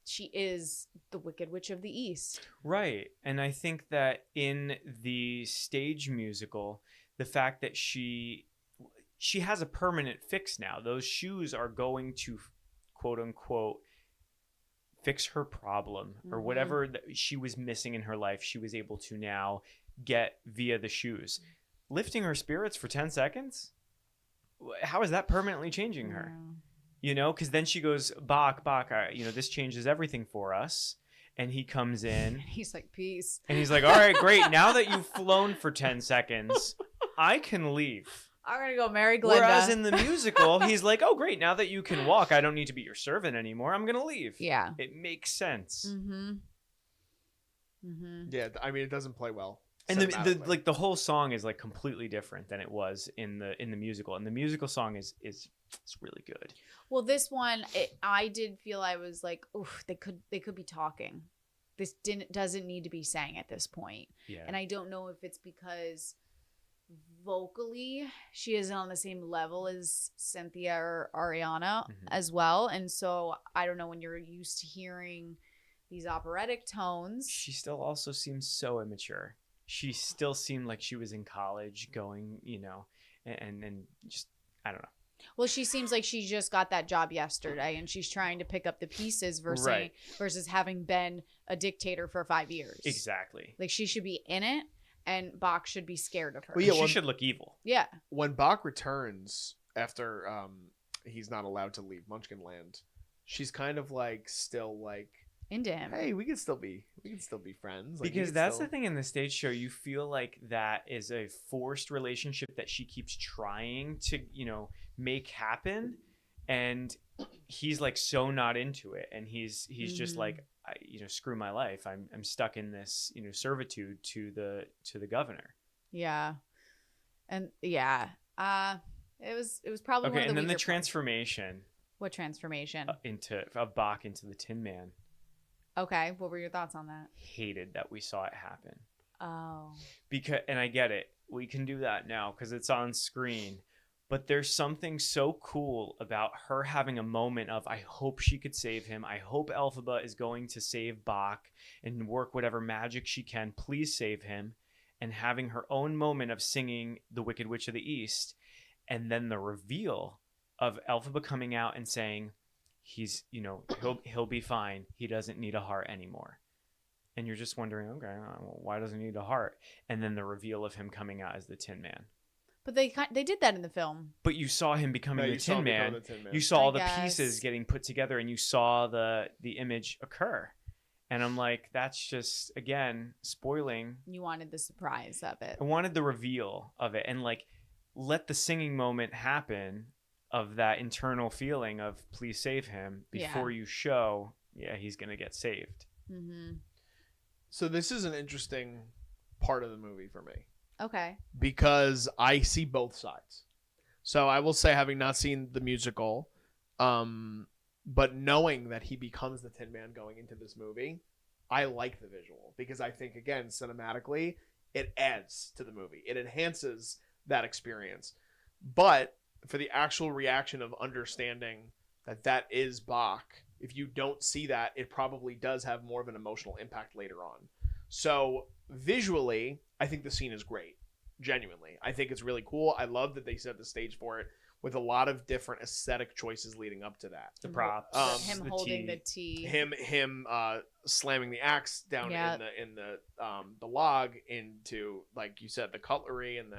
she is the Wicked Witch of the East. Right. And I think that in the stage musical, the fact that she has a permanent fix now. Those shoes are going to, quote unquote, fix her problem or whatever that she was missing in her life. She was able to now get via the shoes. Lifting her spirits for 10 seconds? How is that permanently changing her? Because then she goes, Bach, this changes everything for us. And he comes in. He's like, peace. And he's like, all right, great. Now that you've flown for 10 seconds, I can leave. I'm going to go marry Glinda. Whereas in the musical, he's like, oh, great. Now that you can walk, I don't need to be your servant anymore. I'm going to leave. Yeah. It makes sense. Mm-hmm. Mm-hmm. Yeah, I mean, it doesn't play well. And the whole song is like completely different than it was in the musical. And the musical song is it's really good. Well, this one, I did feel I was like, oof, they could be talking. This doesn't need to be sang at this point. Yeah. And I don't know if it's because vocally she isn't on the same level as Cynthia or Ariana as well. And so I don't know, when you're used to hearing these operatic tones. She still also seems so immature. She still seemed like she was in college going, and just, I don't know. Well, she seems like she just got that job yesterday and she's trying to pick up the pieces versus having been a dictator for 5 years. Exactly. Like, she should be in it and Bach should be scared of her. Well, yeah, She should look evil. Yeah. When Bach returns after he's not allowed to leave Munchkinland, she's kind of like still like Into him. hey, we can still be friends. Like, Because that's the thing in the stage show. You feel like that is a forced relationship that she keeps trying to, make happen. And he's like so not into it. And he's just like, screw my life. I'm stuck in this, servitude to the governor. Yeah. And yeah. It was probably one of the and then the weaker transformation. parts. What transformation? Of Bach into the Tin Man. Okay. What were your thoughts on that? Hated that we saw it happen. Oh. And I get it. We can do that now because it's on screen. But there's something so cool about her having a moment of, I hope she could save him. I hope Elphaba is going to save Bach and work whatever magic she can. Please save him. And having her own moment of singing The Wicked Witch of the East. And then the reveal of Elphaba coming out and saying, he's, he'll be fine. He doesn't need a heart anymore. And you're just wondering, okay, well, why doesn't he need a heart? And then the reveal of him coming out as the Tin Man. But they did that in the film. But you saw him becoming the Tin Man. You saw all the pieces getting put together, and you saw the image occur. And I'm like, that's just, again, spoiling. You wanted the surprise of it. I wanted the reveal of it, and like, let the singing moment happen of that internal feeling of please save him before you show, he's gonna get saved. Mm-hmm. So this is an interesting part of the movie for me. Okay. Because I see both sides. So I will say, having not seen the musical, but knowing that he becomes the Tin Man going into this movie, I like the visual. Because I think, again, cinematically, it adds to the movie. It enhances that experience. But for the actual reaction of understanding that is Bach, if you don't see that, it probably does have more of an emotional impact later on. So visually, I think the scene is great. Genuinely. I think it's really cool. I love that they set the stage for it with a lot of different aesthetic choices leading up to that. The props. Him holding the tea. Him slamming the axe down in the log into, like you said, the cutlery and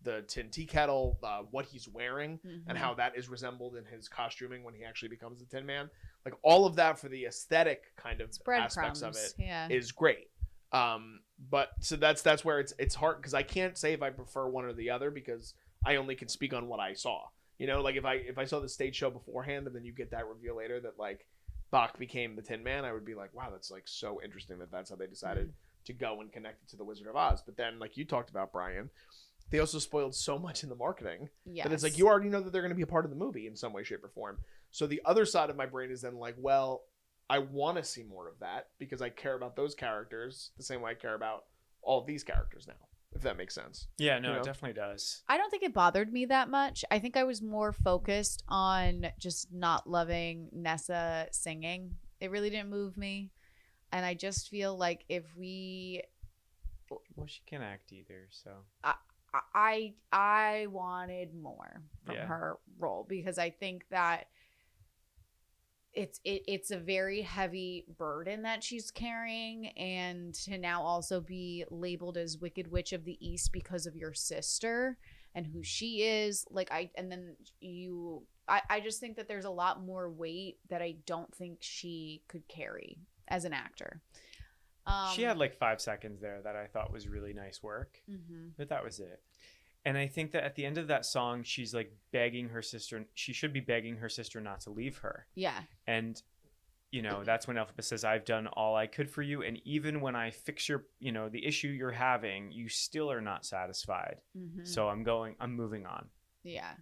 the tin tea kettle, what he's wearing, and how that is resembled in his costuming when he actually becomes the Tin Man. Like, all of that for the aesthetic kind of aspects of it is great. But so that's where it's hard, because I can't say if I prefer one or the other, because I only can speak on what I saw. Like if I saw the stage show beforehand and then you get that reveal later that like Bach became the Tin Man, I would be like, wow, that's like so interesting that's how they decided to go and connect it to the Wizard of Oz. But then, like you talked about, Brian, they also spoiled so much in the marketing that it's like you already know that they're going to be a part of the movie in some way, shape, or form. So the other side of my brain is then like, well, I want to see more of that because I care about those characters the same way I care about all these characters now, if that makes sense. Yeah, no, it definitely does. I don't think it bothered me that much. I think I was more focused on just not loving Nessa singing. It really didn't move me. And I just feel like if we... Well, she can't act either, so... I wanted more from her role, because I think that it's a very heavy burden that she's carrying, and to now also be labeled as Wicked Witch of the East because of your sister and who she is, I just think that there's a lot more weight that I don't think she could carry as an actor. She had like 5 seconds there that I thought was really nice work, but that was it. And I think that at the end of that song, she's like begging her sister. She should be begging her sister not to leave her. Yeah. And, that's when Elphaba says, I've done all I could for you. And even when I fix your, the issue you're having, you still are not satisfied. So I'm moving on. Yeah.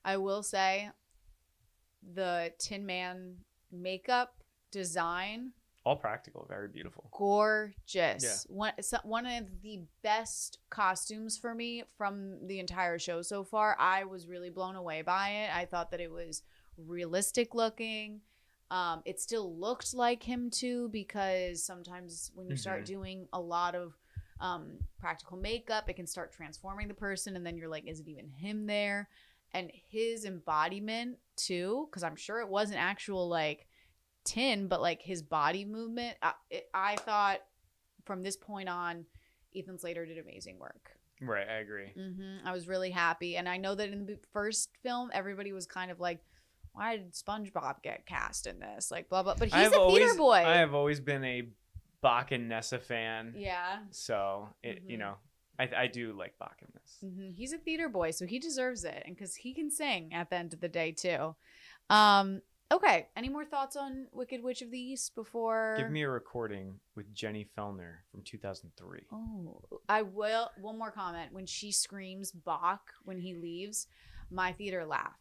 I will say the Tin Man makeup design, all practical, very beautiful, gorgeous. Yeah. One of the best costumes for me from the entire show so far. I was really blown away by it. I thought that it was realistic looking. It still looked like him too, because sometimes when you start doing a lot of practical makeup, it can start transforming the person, and then you're like, is it even him there? And his embodiment too, because I'm sure it wasn't actual like tin, but like his body movement, I thought from this point on, Ethan Slater did amazing work. Right, I agree. I was really happy, and I know that in the first film, everybody was kind of like, why did SpongeBob get cast in this? Like, blah, blah. But he's a theater boy. I have always been a Bach and Nessa fan. Yeah. So, you know, I do like Bach in this. He's a theater boy, so he deserves it. And because he can sing at the end of the day, too. Okay. Any more thoughts on Wicked Witch of the East before? Give me a recording with Jenny Fellner from 2003. Oh, I will. One more comment. When she screams Bach when he leaves, my theater laughed.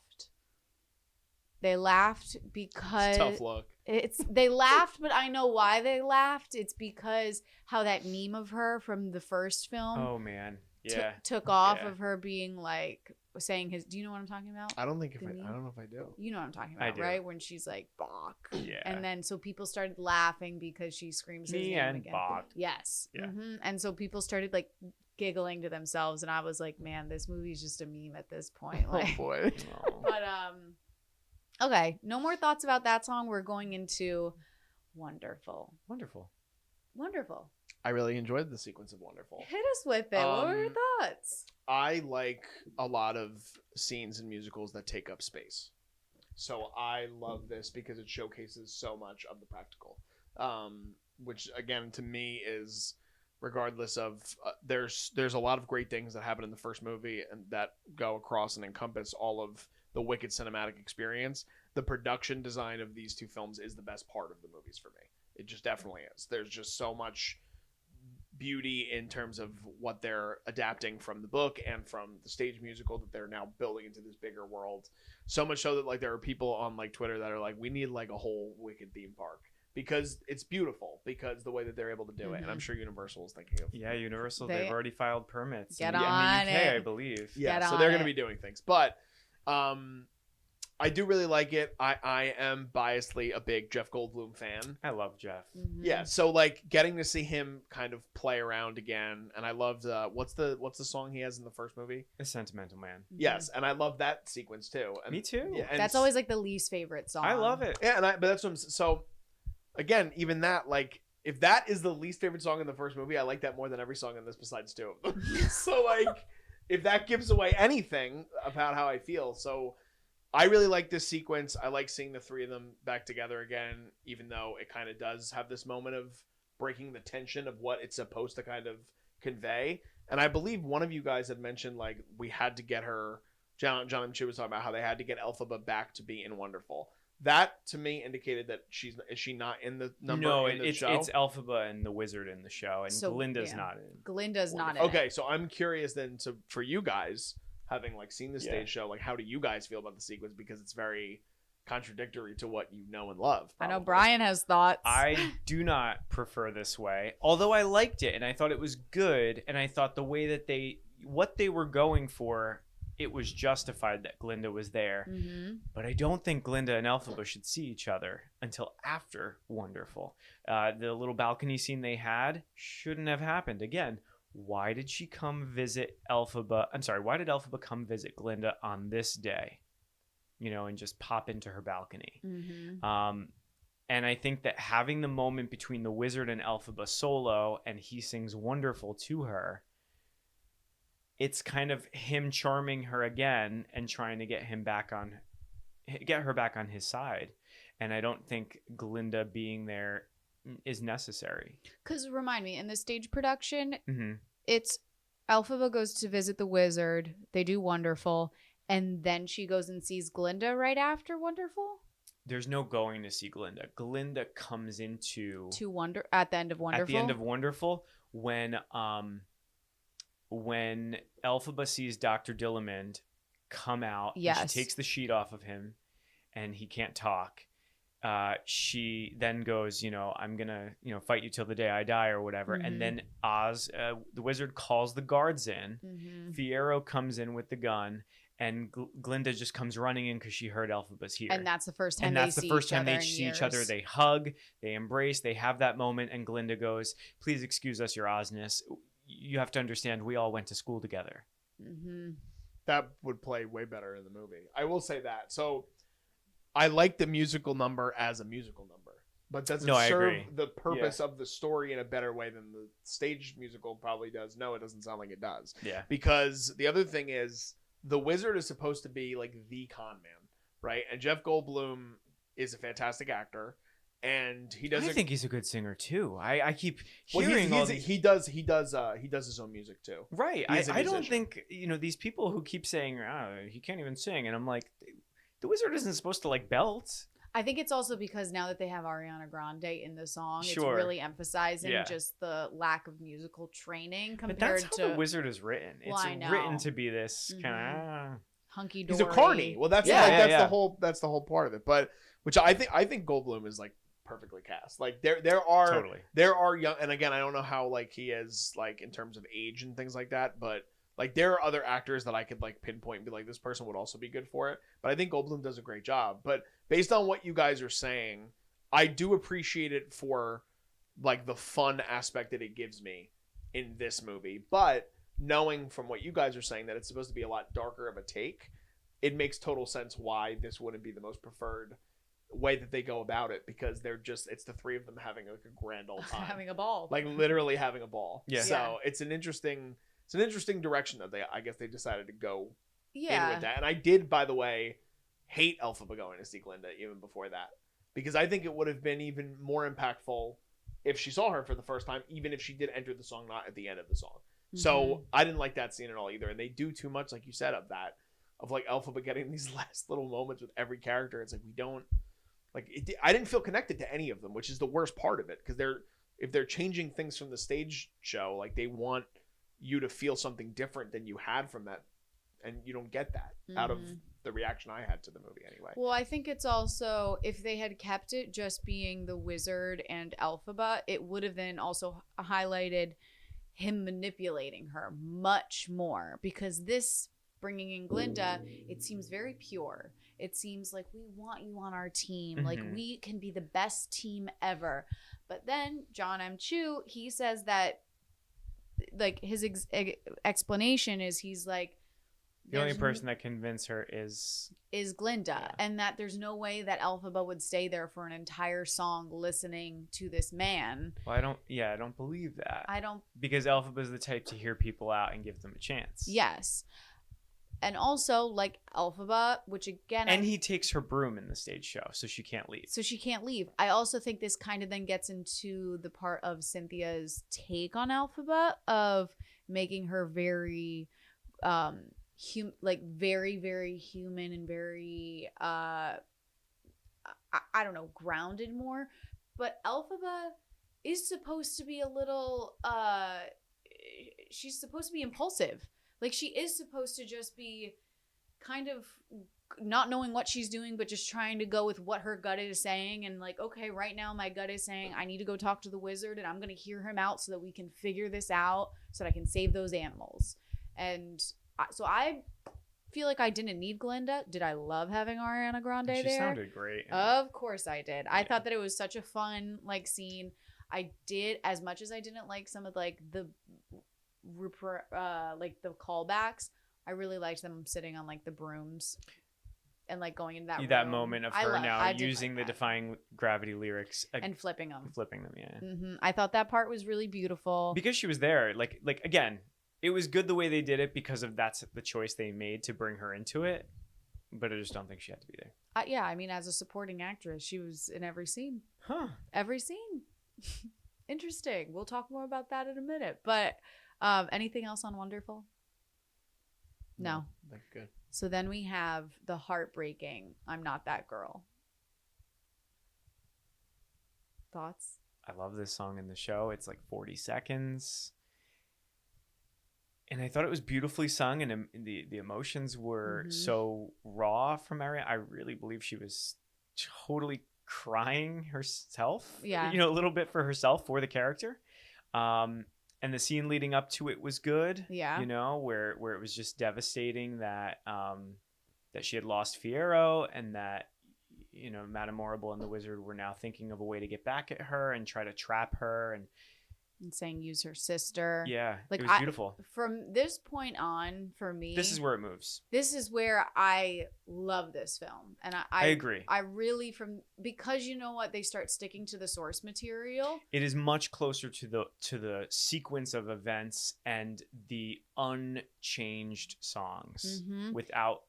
They laughed because Tough look. They laughed, but I know why they laughed. It's because how that meme of her from the first film. Oh man, yeah, took off of her being like saying his. Do you know what I'm talking about? I don't know if I do. You know what I'm talking about, right? When she's like Bach. Yeah. And then so people started laughing because she screams his Me name and again. Bach. Yes. Yeah. And so people started like giggling to themselves, and I was like, man, this movie's just a meme at this point. Like, Oh boy. But okay, no more thoughts about that song. We're going into Wonderful. Wonderful. I really enjoyed the sequence of Wonderful. Hit us with it. What were your thoughts? I like a lot of scenes in musicals that take up space. So I love this because it showcases so much of the practical. Which again, to me, is regardless of there's a lot of great things that happen in the first movie and that go across and encompass all of the Wicked cinematic experience. The production design of these two films is the best part of the movies for me. It just definitely is. There's just so much beauty in terms of what they're adapting from the book and from the stage musical that they're now building into this bigger world. So much so that like there are people on like Twitter that are like, we need like a whole Wicked theme park. Because it's beautiful, because the way that they're able to do it. And I'm sure Universal is thinking of... Yeah, Universal, they've already filed permits. Get in the on UK, it. I believe. Yeah, so they're going to be doing things. But I do really like it. I am biasedly a big Jeff Goldblum fan. I love Jeff. Yeah, so like getting to see him kind of play around again. And I loved... what's the song he has in the first movie? A Sentimental Man. Yes, and I love that sequence too. And, Me too. Yeah, and that's always like the least favorite song. I love it. Yeah, but that's what I'm... So... Again, even that, like, if that is the least favorite song in the first movie, I like that more than every song in this besides two of them. So, like, if that gives away anything about how I feel. So, I really like this sequence. I like seeing the three of them back together again, even though it kind of does have this moment of breaking the tension of what it's supposed to kind of convey. And I believe one of you guys had mentioned, like, we had to get her... Jon M was talking about how they had to get Elphaba back to be in Wonderful. That to me indicated that is she not in the number? No, in the it's show? Elphaba and the Wizard in the show, and So, Glinda's yeah. not in. Glinda's not in Okay, it. so I'm curious then for you guys, having like seen the stage show, like how do you guys feel about the sequence? Because it's very contradictory to what you know and love. I know probably. Brian has thoughts. I do not prefer this way, although I liked it and I thought it was good, and I thought the way that what they were going for, it was justified that Glinda was there. But I don't think Glinda and Elphaba should see each other until after Wonderful. The little balcony scene they had shouldn't have happened. Again, why did she come visit Elphaba? I'm sorry, why did Elphaba come visit Glinda on this day? You know, and just pop into her balcony. And I think that having the moment between the Wizard and Elphaba solo, and he sings Wonderful to her, it's kind of him charming her again and trying to get her back on his side. And I don't think Glinda being there is necessary. Because remind me, in the stage production, Mm-hmm. it's Elphaba goes to visit the Wizard. They do Wonderful, and then she goes and sees Glinda right after Wonderful. There's no going to see Glinda. Glinda comes into at the end of Wonderful. At the end of Wonderful, when Elphaba sees Dr. Dillamond come out, and she takes the sheet off of him, and he can't talk. She then goes, I'm gonna, fight you till the day I die or whatever. And then Oz, the Wizard, calls the guards in. Fiyero comes in with the gun, and Glinda just comes running in because she heard Elphaba's here. And that's the first time they see each other. They hug, they embrace, they have that moment, and Glinda goes, "Please excuse us, Your Osness. You have to understand, we all went to school together." Mm-hmm. That would play way better in the movie. I will say that. So I like the musical number as a musical number, but does it serve the purpose of the story in a better way than the stage musical probably does? No, it doesn't sound like it does. Yeah. Because the other thing is, the wizard is supposed to be like the con man, right? And Jeff Goldblum is a fantastic actor, and he does. I think he's a good singer too. I keep hearing he does his own music too. Right. I don't think these people who keep saying he can't even sing, and I'm like, the wizard isn't supposed to like belt. I think it's also because now that they have Ariana Grande in the song, it's really emphasizing just the lack of musical training compared to. But that's how the wizard is written. It's written to be this kind of hunky dory. He's a carny. Well, that's the whole part of it. But which I think Goldblum is like perfectly cast. Like there are young, and again, I don't know how like he is like in terms of age and things like that, but. Like, there are other actors that I could, like, pinpoint and be like, this person would also be good for it. But I think Goldblum does a great job. But based on what you guys are saying, I do appreciate it for, like, the fun aspect that it gives me in this movie. But knowing from what you guys are saying that it's supposed to be a lot darker of a take, it makes total sense why this wouldn't be the most preferred way that they go about it. Because it's the three of them having, like, a grand old time. Having a ball. Like, literally having a ball. Yeah. So it's an interesting direction that they decided to go in with that. And I did, by the way, hate Elphaba going to see Glinda even before that, because I think it would have been even more impactful if she saw her for the first time, even if she did enter the song not at the end of the song. Mm-hmm. So I didn't like that scene at all either. And they do too much, like you said, of like Elphaba getting these last little moments with every character. It's like we don't like it. I didn't feel connected to any of them, which is the worst part of it, because if they're changing things from the stage show, like they want you to feel something different than you had from that, and you don't get that out of the reaction I had to the movie anyway. Well, I think it's also, if they had kept it just being the wizard and Elphaba, it would have then also highlighted him manipulating her much more, because this bringing in Glinda, it seems very pure. It seems like we want you on our team. Like we can be the best team ever. But then Jon M. He says that, like, his explanation is, he's like, the only person that convinced her is Glinda, and that there's no way that Elphaba would stay there for an entire song listening to this man. Well, I don't believe that. Because Elphaba's the type to hear people out and give them a chance. Yes. And also, like, Elphaba, which again... And he takes her broom in the stage show, so she can't leave. I also think this kind of then gets into the part of Cynthia's take on Elphaba, of making her very, very, very human and very, I don't know, grounded more. But Elphaba is supposed to be a little, she's supposed to be impulsive. Like, she is supposed to just be kind of not knowing what she's doing, but just trying to go with what her gut is saying. And like, okay, right now my gut is saying I need to go talk to the wizard, and I'm going to hear him out so that we can figure this out, so that I can save those animals. And so I feel like I didn't need Glinda. Did I love having Ariana Grande there? She sounded great. Of course I did. I thought that it was such a fun, like, scene. I did, as much as I didn't like some of, like, the callbacks, I really liked them sitting on, like, the brooms and, like, going into that room. Moment of her using the defying gravity lyrics and flipping them, yeah. I thought that part was really beautiful because she was there. Like again, it was good the way they did it, because of that's the choice they made to bring her into it. But I just don't think she had to be there. Yeah, I mean, as a supporting actress, she was in every scene. Every scene. Interesting. We'll talk more about that in a minute. But anything else on Wonderful? No. That's good. So then we have the heartbreaking I'm Not That Girl. Thoughts? I love this song in the show. It's like 40 seconds. And I thought it was beautifully sung, and the emotions were so raw from Ariana. I really believe she was totally crying herself. Yeah. A little bit for herself, for the character. and the scene leading up to it was good. Yeah. You know, where it was just devastating that that she had lost Fiyero, and that, you know, Madame Morrible and the Wizard were now thinking of a way to get back at her and try to trap her, and saying use her sister. yeah, Like, it was beautiful. From this point on, for me, This is where it moves. This is where I love this film, and I agree. I really, because you know what, they start sticking to the source material. It is much closer to the sequence of events and the unchanged songs without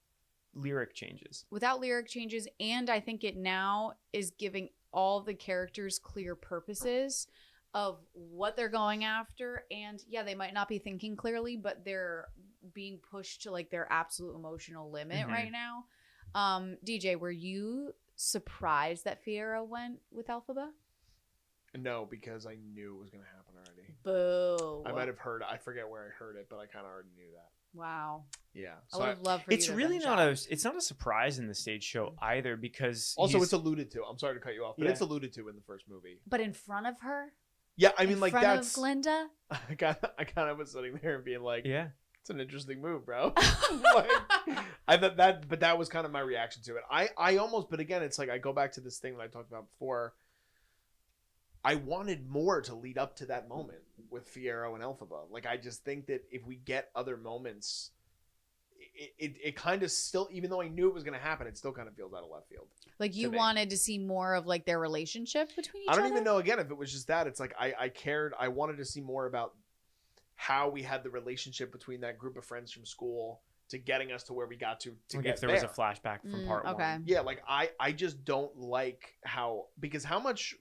lyric changes. And I think it now is giving all the characters clear purposes of what they're going after, and yeah, they might not be thinking clearly, but they're being pushed to like their absolute emotional limit right now. DJ, were you surprised that Fiyero went with Elphaba? No, because I knew it was going to happen already. Boo. I might have heard, I forget where I heard it, but I kind of already knew that. Wow. Yeah. I would have loved for you It's to really have not been shocked. it's not a surprise in the stage show either, because Also, it's alluded to. I'm sorry to cut you off, but Yeah. it's alluded to in the first movie. But in front of her? Yeah, I mean, in like, front that's... of Glinda? I kind of was sitting there and being like, yeah. it's an interesting move, bro. Like, I thought that, but that was kind of my reaction to it. I almost, but again, it's like, I go back to this thing that I talked about before. I wanted more to lead up to that moment with Fiyero and Elphaba. Like, I just think that if we get other moments, it kind of still, even though I knew it was going to happen, it still kind of feels out of left field. Like, you me. wanted to see more of like their relationship between each I other? don't even know, again, if it was just that. It's like, I cared. I wanted to see more about how we had the relationship between that group of friends from school to getting us to where we got to Like get if there there. was a flashback from part okay. one. Yeah, like I just don't like how, because how much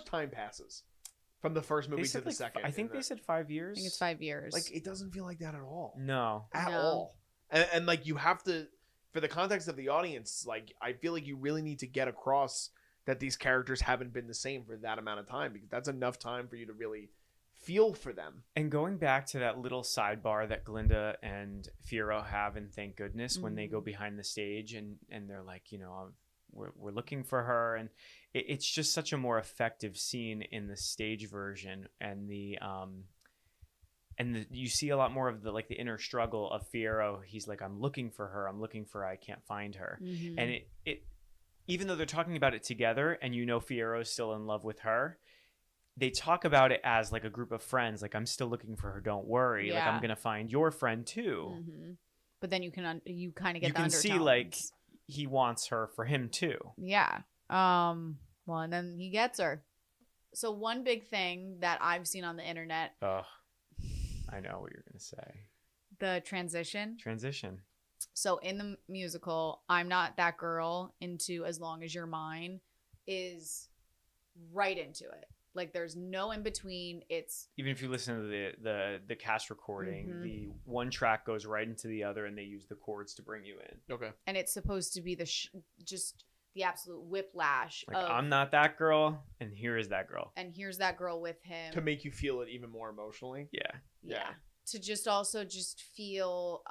time passes from the first movie They to said the like, second? I think they said 5 years. I think it's 5 years. like, it doesn't feel like that at all. No. At No. all. And like, you have to, for the context of the audience, like, I feel like you really need to get across that these characters haven't been the same for that amount of time, because that's enough time for you to really feel for them. And going back to that little sidebar that Glinda and Fiyero have, and thank goodness, when they go behind the stage and they're like, you know, we're looking for her, and it's just such a more effective scene in the stage version, and you see a lot more of the inner struggle of Fiyero. He's like, I'm looking for her, I can't find her. And it even though they're talking about it together, and you know Fiyero is still in love with her, they talk about it as like a group of friends, like, I'm still looking for her, don't worry, like, I'm gonna find your friend too. But then you kind of get You the can undertones. see like he wants her for him too. Yeah. Well, and then he gets her. So one big thing that I've seen on the internet, Ugh, I know what you're gonna say. the transition. So in the musical, I'm Not That Girl into As Long As You're Mine is right into it. Like, there's no in between. It's Even if you listen to the cast recording, the one track goes right into the other, and they use the chords to bring you in. Okay. and it's supposed to be just the absolute whiplash Like, of, I'm not that girl, and here is that girl. and here's that girl with him. To make you feel it even more emotionally. Yeah. Yeah. To just also just feel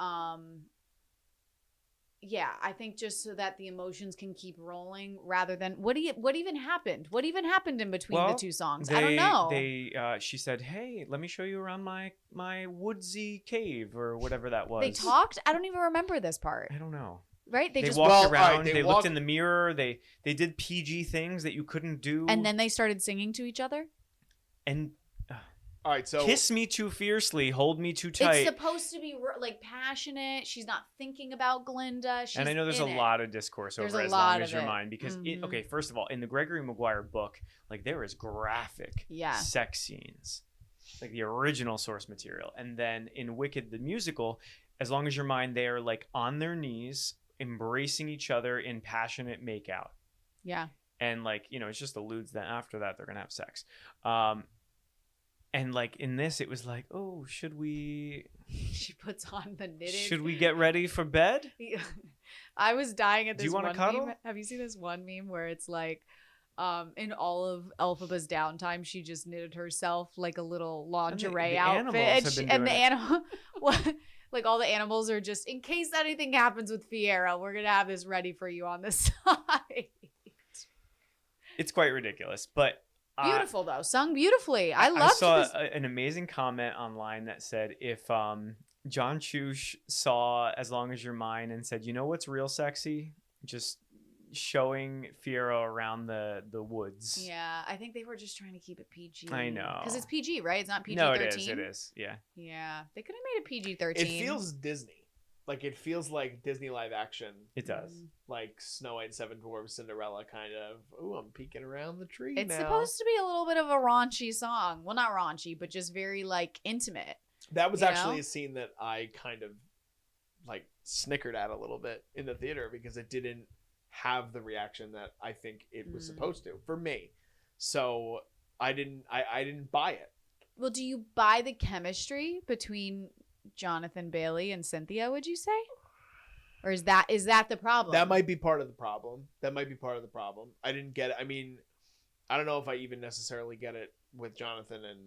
I think just so that the emotions can keep rolling, rather than what even happened in between the two songs. I don't know. She said, "Hey, let me show you around my woodsy cave," or whatever that was. They talked. I don't even remember this part. I don't know. Right? They just walked around. All right, they looked in the mirror. They did PG things that you couldn't do. and then they started singing to each other. and All right, so kiss me too fiercely, hold me too tight. It's supposed to be like passionate. She's not thinking about Glinda. She's And I know there's a in it. lot of discourse There's over a As lot Long of As You're it. Mine, because okay, first of all, in the Gregory Maguire book, like, there is graphic sex scenes, like the original source material. And then in Wicked the musical, As Long As You're Mine, they are like on their knees, embracing each other in passionate makeout. Yeah. And like, you know, it's just alludes that after that they're gonna have sex. And like in this, it was like, oh, should we puts on the knitted. should we get ready for bed? I was dying at Do this you wanna one cuddle? meme. Have you seen this one meme where it's like, in all of Elphaba's downtime, she just knitted herself like a little lingerie the outfit, animals have been and the doing it. animal, like all the animals are just, in case anything happens with Fiyero, we're gonna have this ready for you on the side. It's quite ridiculous, but Beautiful though, sung beautifully. I I loved saw this. an amazing comment online that said if John Chush saw As Long As You're Mine and said, you know what's real sexy? Just showing Fiyero around the woods. Yeah, I think they were just trying to keep it PG. I know. Because it's PG, right? It's not PG-13. No, it is. Yeah. Yeah, they could have made it PG-13. It feels Disney. Like, it feels like Disney live action. It does. Like Snow White, Seven Dwarfs, Cinderella kind of, ooh, I'm peeking around the tree It's now. supposed to be a little bit of a raunchy song. Well, not raunchy, but just very, like, intimate. That was you actually know? a scene that I kind of, like, snickered at a little bit in the theater because it didn't have the reaction that I think it was supposed to for me. So I didn't buy it. Well, do you buy the chemistry between Jonathan Bailey and Cynthia, would you say? Or is that the problem? That might be part of the problem. I didn't get it. I mean, I don't know if I even necessarily get it with Jonathan and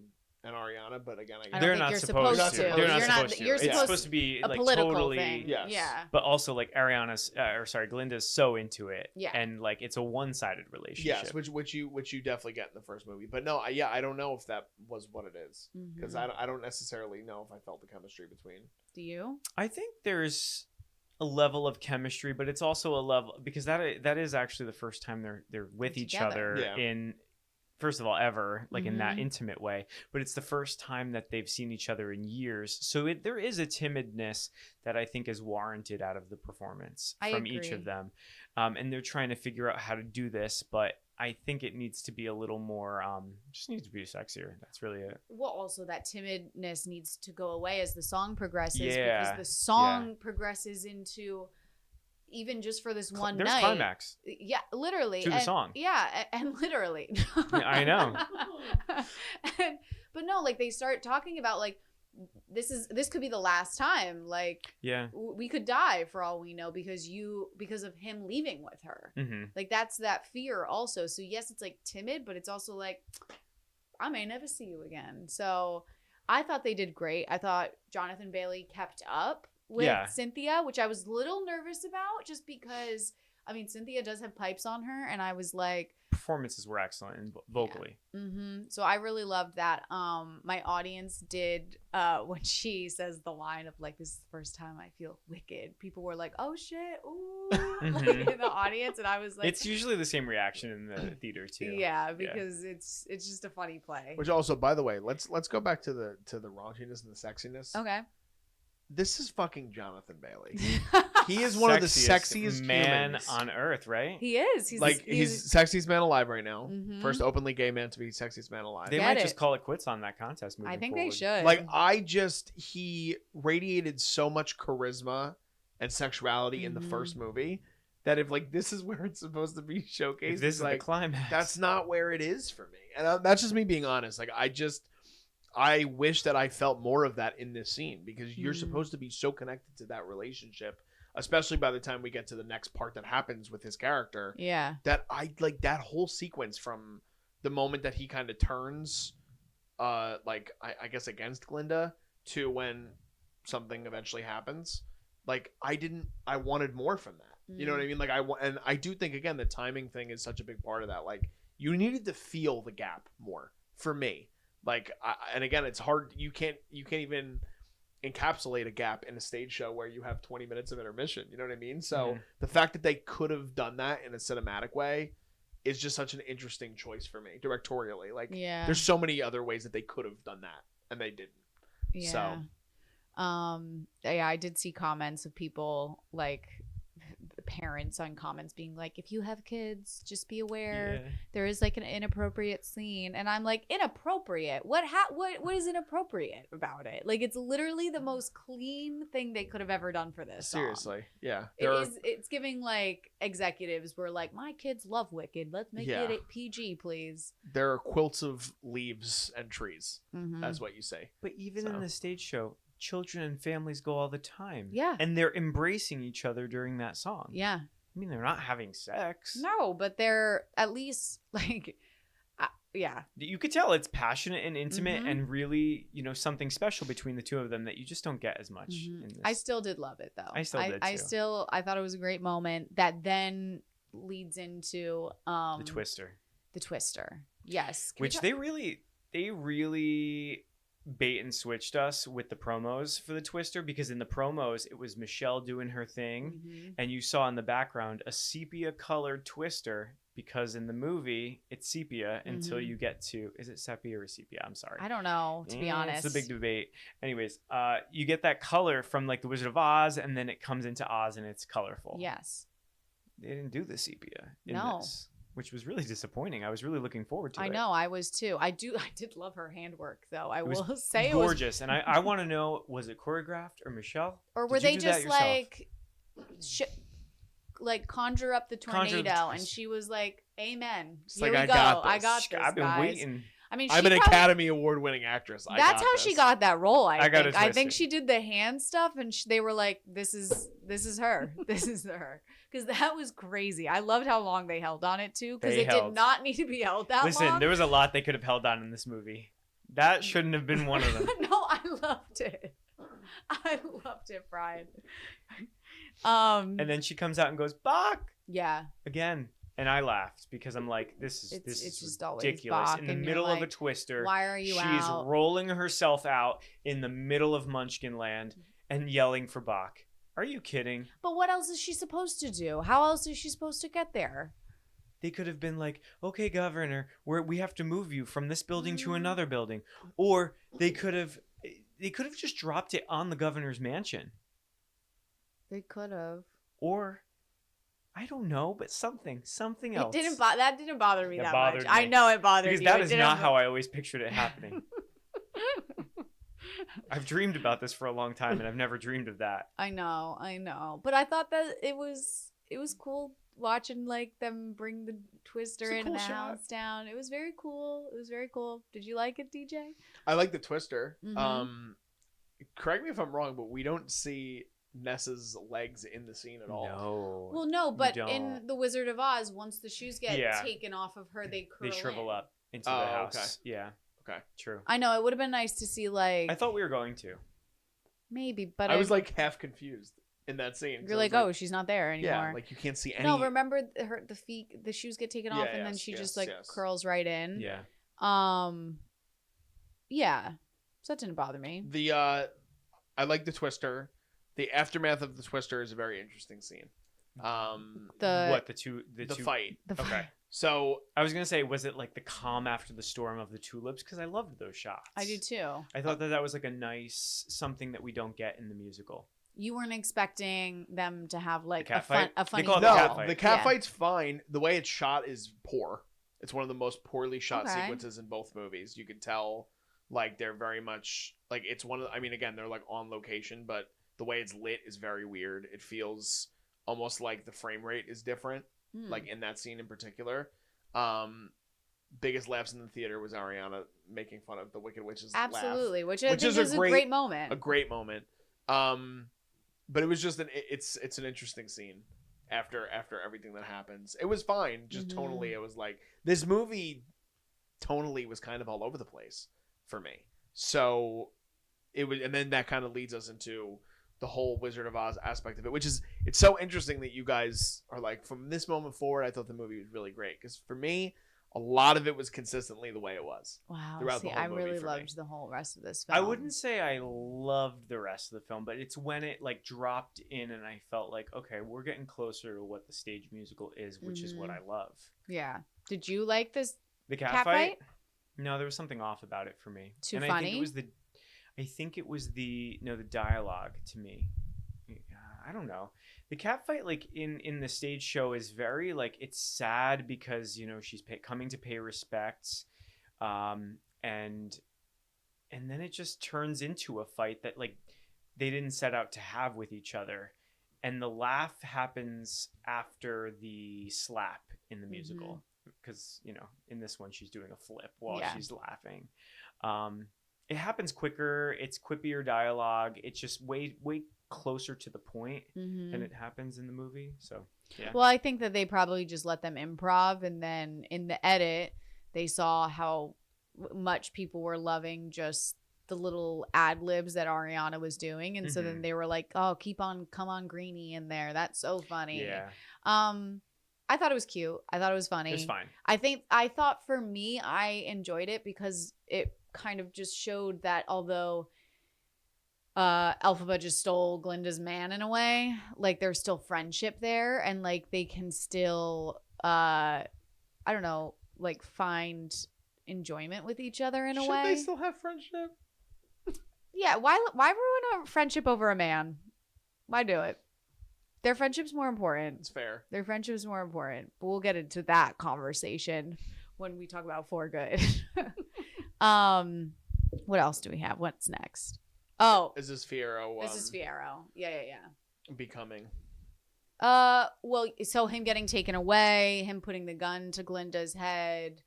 Ariana, but again, I They're don't think not you're supposed to. They're not You're supposed to. You're It's supposed supposed to be a like political totally. thing. Yes. Yeah. But also like Glinda's so into it. Yeah. And like it's a one-sided relationship. yes, which you definitely get in the first movie. But no, I don't know if that was what it is because Mhm. I don't necessarily know if I felt the chemistry between. Do you? I think there's a level of chemistry, but it's also a level because that is actually the first time they're with each Together. other Yeah. in first of all ever like in that Mhm. intimate way, but it's the first time that they've seen each other in years. So there is a timidness that I think is warranted out of the performance I from each agree. of them. And they're trying to figure out how to do this, but I think it needs to be a little more just needs to be sexier. That's really it. Well, also that timidness needs to go away as the song progresses Yeah, because the song progresses into even just for this one There's night. climax. Yeah, literally. To the song. Yeah, and literally. I know. But no, like they start talking about like this could be the last time. Like Yeah. we could die for all we know because of him leaving with her. Mm-hmm. Like that's that fear also. So yes, it's like timid, but it's also like I may never see you again. So I thought they did great. I thought Jonathan Bailey kept up with Cynthia, which I was a little nervous about just because I mean Cynthia does have pipes on her and I was like Performances were excellent and vocally. So I really loved that. My audience did when she says the line of like, this is the first time I feel wicked. People were like, oh shit, ooh, like in the audience, and I was like, It's usually the same reaction in the theater too. yeah, because it's just a funny play. Which also, by the way, let's go back to the raunchiness and the sexiness. Okay. This is fucking Jonathan Bailey. He is one of the sexiest man humans on earth, right? He is. He's sexiest man alive right now. Mhm. First openly gay man to be sexiest man alive. They Get might it. just call it quits on that contest moving I think forward. they should. Like he radiated so much charisma and sexuality in the first movie that if like this is where it's supposed to be showcased, If this is like the climax. that's not where it is for me. And that's just me being honest. Like I wish that I felt more of that in this scene because you're supposed to be so connected to that relationship, especially by the time we get to the next part that happens with his character. yeah. That I like that whole sequence from the moment that he kind of turns, like I guess against Glinda to when something eventually happens. Like I wanted more from that. You know what I mean? Like and I do think again the timing thing is such a big part of that. Like you needed to feel the gap more for me. Like, and again, it's hard. You can't even encapsulate a gap in a stage show where you have 20 minutes of intermission. You know what I mean? So the fact that they could have done that in a cinematic way is just such an interesting choice for me, directorially. Like, there's so many other ways that they could have done that, and they didn't. Yeah. So, yeah, I did see comments of people like parents on comments being like, if you have kids, just be aware there is like an inappropriate scene. And I'm like, inappropriate? What is inappropriate about it? Like it's literally the most clean thing they could have ever done for this song. seriously, yeah. It's giving like executives were like, my kids love Wicked. Let's make it PG, please. There are quilts of leaves and trees. Mhm. That's what you say. But even in the stage show, children and families go all the time. Yeah. And they're embracing each other during that song. Yeah. I mean, they're not having sex. No, but they're at least like, yeah. You could tell it's passionate and intimate and really, something special between the two of them that you just don't get as much in this. I still did love it though. I still did too. I thought it was a great moment that then leads into the Twister. The Twister. Yes. Which they really bait and switched us with the promos for the Twister, because in the promos it was Michelle doing her thing, and you saw in the background a sepia colored Twister, because in the movie it's sepia until you get to, is it sepia or sepia? I'm sorry. I don't know, to be honest. It's a big debate. Anyways, you get that color from like the Wizard of Oz, and then it comes into Oz and it's colorful. Yes. They didn't do the sepia in No. this, which was really disappointing. I was really looking forward to it. I know, I was too. I did love her handwork, though. I will was say it gorgeous. And I want to know, was it choreographed or Michelle? or were Did you they do that just yourself? like conjure up the Conjure the tornado, and twist. she was like, "Amen. It's Here like, we go. I got this, I've been guys." waiting. I mean, I'm she an probably- Academy Award-winning actress. That's how she got that role. I got think. it I think twisted. she did the hand stuff, and they were like, "This is her. This is her." Because that was crazy. I loved how long they held on it too. Because They it did held. not need to be held that Listen, long. there was a lot they could have held on in this movie. That shouldn't have been one of them. No, I loved it. I loved it, Brian. And then she comes out and goes, "Bach!" Yeah. again. And I laughed because I'm like, this is It's just always ridiculous. Bach, In the and you're middle of a like, Twister, why are you she's out? rolling herself out in the middle of Munchkin Land and yelling for Bach. Are you kidding? But what else is she supposed to do? How else is she supposed to get there? They could have been like, "Okay, Governor, we have to move you from this building to another building," or they could have just dropped it on the governor's mansion, They could have. or I don't know, but something else. That didn't bother me It that bothered much. I me. know it bothered Because you. that It is didn't not bo- how I always pictured it happening. I've dreamed about this for a long time, and I've never dreamed of that. I know. But I thought that it was cool watching like them bring the Twister It's a in cool and the shot. house down. It was very cool. Did you like it, DJ? I like the Twister. Mhm. Correct me if I'm wrong, but we don't see Nessa's legs in the scene at all. No. Well, no, but don't. in The Wizard of Oz, once the shoes get Yeah. taken off of her, they curl They shrivel in. up into Oh, the house. okay. Yeah. Okay. True. I know, it would have been nice to see like I thought we were going to. maybe, but I was like half confused in that scene. 'cause you're I like, was oh, she's not there anymore. yeah, like you can't see any. No, remember the shoes get taken off, Yeah, and then yes, she just yes, like yes. curls right in. Yeah. Yeah. So that didn't bother me. The I like the Twister. The aftermath of the Twister is a very interesting scene. What the two fight. The Okay. So I was gonna say, was it like the calm after the storm of the tulips? Because I loved those shots. I do too. I thought that was like a nice something that we don't get in the musical. You weren't expecting them to have like cat a fun fight? a funny They call it no, the cat fight. the cat Yeah. fight's fine. The way it's shot is poor. It's one of the most poorly shot Okay. sequences in both movies. You could tell, like they're very much like it's one of. I mean, again, they're like on location, but the way it's lit is very weird. It feels almost like the frame rate is different. Hmm. Like in that scene in particular. Biggest laughs in the theater was Ariana making fun of the Wicked Witch's laugh. Absolutely, which I Which think is is a a great- great moment. A great moment. But it was just it's an interesting scene after everything that happens. It was fine, just Mhm. tonally. It was like this movie tonally was kind of all over the place for me. So it was, and then that kind of leads us into the whole Wizard of Oz aspect of it, which is it's so interesting that you guys are like, from this moment forward, I thought the movie was really great, because for me, a lot of it was consistently the way it was. Wow. throughout the See, whole I movie really for me. loved the whole rest of this film. I wouldn't say I loved the rest of the film, but it's when it like dropped in and I felt like, okay, we're getting closer to what the stage musical is, which is what I love. Yeah. Did you like this? The cat, Cat fight? fight? No, there was something off about it for me. Too and funny? I think it was the dialogue to me. I don't know. The cat fight, like in the stage show, is very like, it's sad because she's coming to pay respects, and then it just turns into a fight that like they didn't set out to have with each other, and the laugh happens after the slap in the musical, because in this one she's doing a flip while she's laughing. It happens quicker. It's quippier dialogue. It's just way closer to the point than it happens in the movie. So yeah. Well, I think that they probably just let them improv, and then in the edit they saw how much people were loving just the little ad libs that Ariana was doing, and so then they were like, oh, come on Greenie in there, that's so funny. Yeah. I thought it was cute. I thought it was funny. It was fine. I thought for me, I enjoyed it because it kind of just showed that although Elphaba just stole Glinda's man in a way, like there's still friendship there, and like they can still I don't know, like find enjoyment with each other in a way. Should they still have friendship? Yeah, why ruin a friendship over a man? Why do it? Their friendship's more important. It's fair. Their friendship's more important. But we'll get into that conversation when we talk about For Good. What else do we have? What's next? Oh, Is this Fiyero? this is Fiyero. Yeah. Becoming. Well, so him getting taken away, him putting the gun to Glinda's head,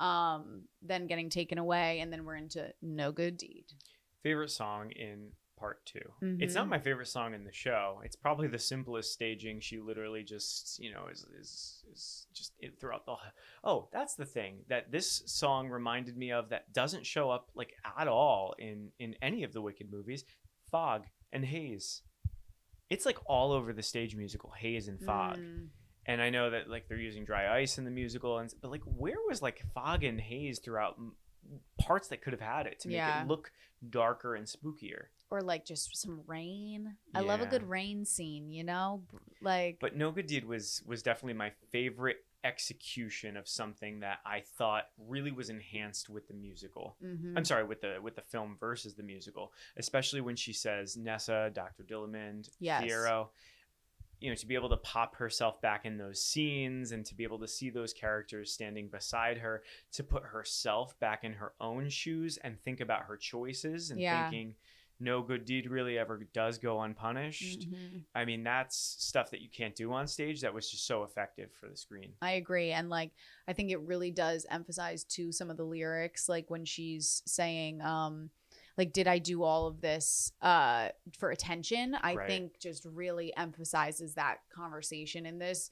then getting taken away, and then we're into No Good Deed. Favorite song in part 2. It's not my favorite song in the show. It's probably the simplest staging. She literally just, is just it throughout the. Oh, that's the thing that this song reminded me of that doesn't show up like at all in any of the Wicked movies. Fog and Haze. It's like all over the stage musical, Haze and Fog. And I know that like they're using dry ice in the musical, but like where was like Fog and Haze throughout parts that could have had it to make it look darker and spookier? Or like just some rain. I love a good rain scene, like. But No Good Deed was definitely my favorite execution of something that I thought really was enhanced with the musical. I'm sorry, with the film versus the musical, especially when she says Nessa, Dr. Dillamond, Fiyero. To be able to pop herself back in those scenes and to be able to see those characters standing beside her, to put herself back in her own shoes and think about her choices and thinking no good deed really ever does go unpunished. I mean, that's stuff that you can't do on stage that was just so effective for the screen. I agree. And like, I think it really does emphasize too some of the lyrics, like when she's saying, like, did I do all of this for attention? I think just really emphasizes that conversation in this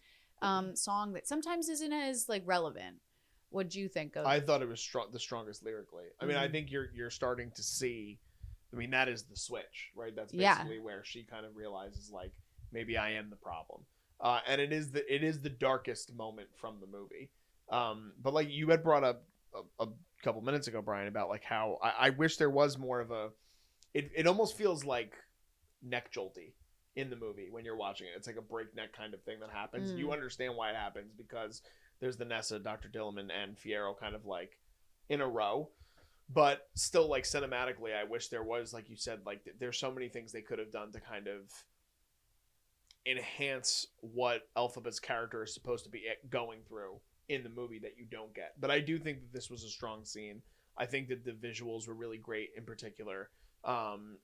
song that sometimes isn't as like relevant. What do you think of? I thought it was the strongest lyrically. I mean, I think you're starting to see. I mean, that is the switch, right? That's basically where she kind of realizes, like, maybe I am the problem, and it is the darkest moment from the movie. But like you had brought up a couple minutes ago, Brian, about like how I wish there was more of a. It almost feels like neck jolty in the movie when you're watching it. It's like a breakneck kind of thing that happens. You understand why it happens because there's the Nessa, Dr. Dillamond, and Fiyero kind of like in a row. But still, like, cinematically, I wish there was, like you said, like, there's so many things they could have done to kind of enhance what Elphaba's character is supposed to be going through in the movie that you don't get. But I do think that this was a strong scene. I think that the visuals were really great in particular.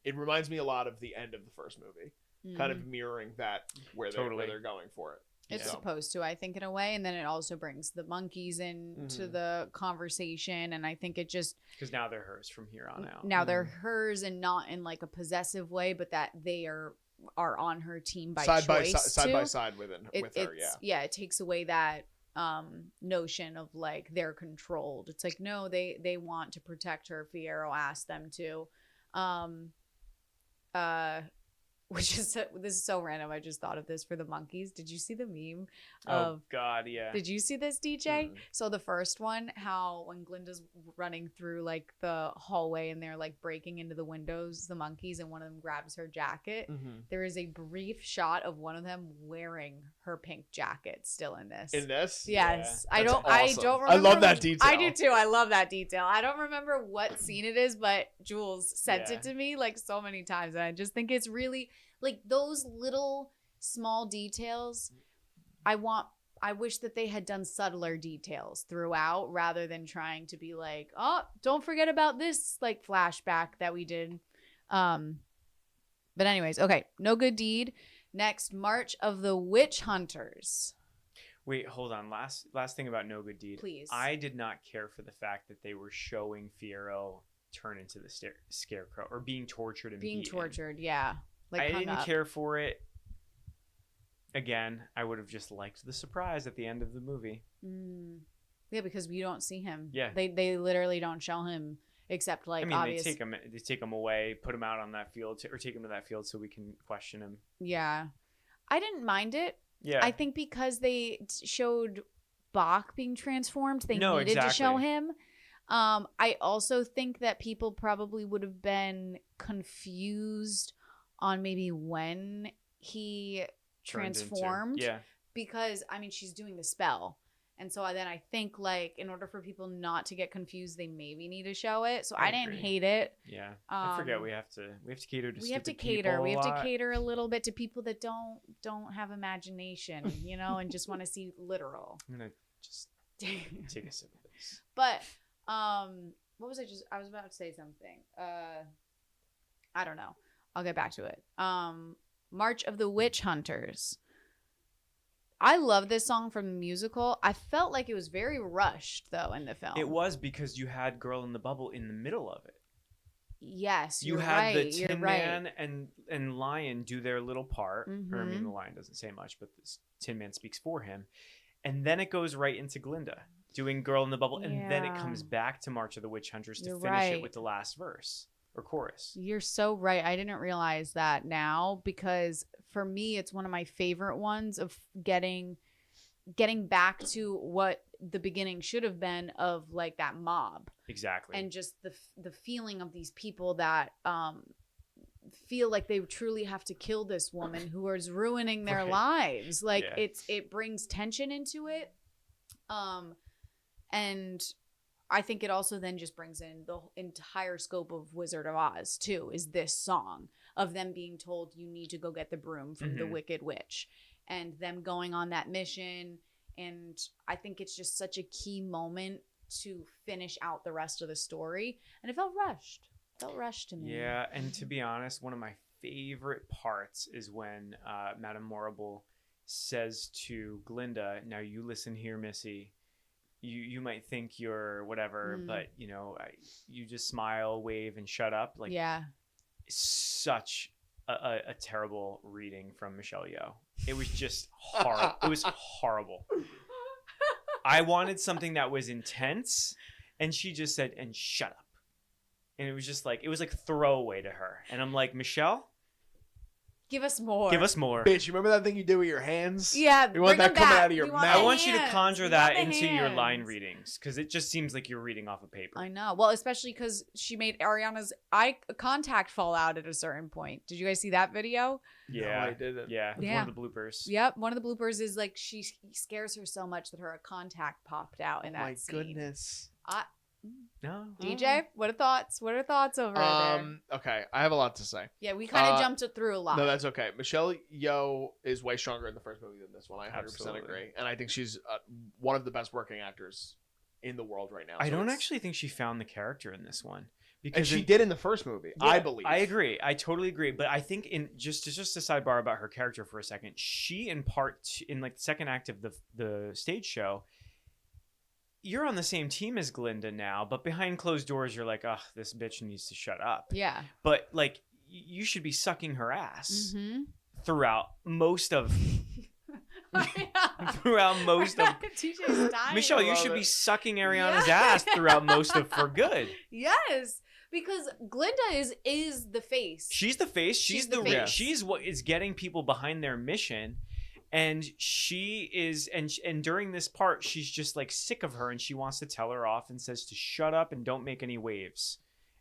It reminds me a lot of the end of the first movie, kind of mirroring that where they're going for it. It's supposed to, I think, in a way. And then it also brings the monkeys into the conversation. And I think it just... Because now they're hers from here on out. Now they're hers, and not in like a possessive way, but that they are on her team by side choice. Side by side with her, Yeah, it takes away that notion of like they're controlled. It's like, no, they want to protect her. Fiyero asked them to. Which is this is so random. I just thought of this for the monkeys. Did you see the meme? Oh God, yeah. Did you see this, DJ? So the first one, how when Glinda's running through like the hallway and they're like breaking into the windows, the monkeys, and one of them grabs her jacket. There is a brief shot of one of them wearing her pink jacket still in this. In this? Yes. Yeah. I don't remember. I love that detail. I do too. I love that detail. I don't remember what scene it is, but Jules sent it to me like so many times, and I just think it's really like those little small details. I wish that they had done subtler details throughout rather than trying to be like, oh, don't forget about this like flashback that we did. But anyways, okay. No Good Deed. Next, March of the Witch Hunters. Wait, hold on. Last thing about No Good Deed. Please. I did not care for the fact that they were showing Fiyero turn into the scarecrow or being tortured and being beaten. tortured. Yeah. Like I didn't care for it. Again, I would have just liked the surprise at the end of the movie. Yeah, because we don't see him. Yeah. They literally don't show him except like obvious. They take him away, put him out on that field, or take him to that field so we can question him. Yeah. I didn't mind it. Yeah. I think because they showed Bach being transformed, they No, needed to show exactly. him. I also think that people probably would have been confused on maybe when he Turned into- transformed. Yeah. Because, I mean, she's doing the spell. And so then I think, like, in order for people not to get confused, they maybe need to show it. So I didn't agree. hate it. Yeah. I forget we have to cater to We have to stupid cater. people We a have to lot. cater a little bit to people that don't have imagination, you know, and just want to see literal. I'm gonna just take a sip of this. But what was I was about to say something. I don't know. I'll get back to it. March of the Witch Hunters. I love this song from the musical. I felt like it was very rushed though in the film. It was because you had Girl in the Bubble in the middle of it. Yes, You you're had right. the You're Tin right. Man and Lion do their little part. Or I mean, Mhm. the Lion doesn't say much, but the Tin Man speaks for him. And then it goes right into Glinda doing Girl in the Bubble, and then it Yeah. comes back to March of the Witch Hunters to You're finish it right. with the last verse or chorus. You're so right. I didn't realize that now because for me, it's one of my favorite ones of getting back to what the beginning should have been of like that mob Exactly. and just the feeling of these people that feel like they truly have to kill this woman who is ruining their Right. lives. Like Yeah. it brings tension into it. And I think it also then just brings in the entire scope of Wizard of Oz too, is this song of them being told you need to go get the broom from the Mhm. Wicked Witch and them going on that mission. And I think it's just such a key moment to finish out the rest of the story. And it felt rushed. To me. Yeah, and to be honest, one of my favorite parts is when Madame Morrible says to Glinda, "Now you listen here, Missy. You might think you're whatever, but you know, you just smile, wave, and shut up." Like, yeah. such a terrible reading from Michelle Yeoh. It was just horrible. It was horrible. I wanted something that was intense, and she just said, "And shut up." And it was just like, it was like throwaway to her. And I'm like, Michelle, Give us more. give us more. Bitch, you remember that thing you do with your hands? Yeah. You want bring that them coming back. out of your We mouth. the I want you to hands. conjure We that want the into your line hands. readings, because it just seems like you're reading off a paper. I know. Well, especially because she made Ariana's eye contact fall out at a certain point. Did you guys see that video? Yeah, No, I didn't. yeah. It's Yeah. one of the bloopers. Yep. One of the bloopers is like she scares her so much that her contact popped out in that My scene. goodness. No. DJ, what are thoughts? What are thoughts over there? Okay, I have a lot to say. Yeah, we kind of jumped it through a lot. No, that's okay. Michelle Yeoh is way stronger in the first movie than this one. I 100% Absolutely. agree. And I think she's one of the best working actors in the world right now. I So don't it's- actually think she found the character in this one. And Because she did in the first movie, Yeah, I believe. I agree. I totally agree. But I think in just a sidebar about her character for a second, she in in like the second act of the stage show, you're on the same team as Glinda now, but behind closed doors, you're like, "Oh, this bitch needs to shut up." Yeah. But like, you should be sucking her ass Mm-hmm. throughout most of TJ's dying. Michelle. You love should be it. sucking Ariana's Yeah. ass throughout most of For Good. Yes, because Glinda is the face. She's the face. She's the face. she's what is getting people behind their mission, and she is and during this part, she's just like sick of her, and she wants to tell her off and says to shut up and don't make any waves,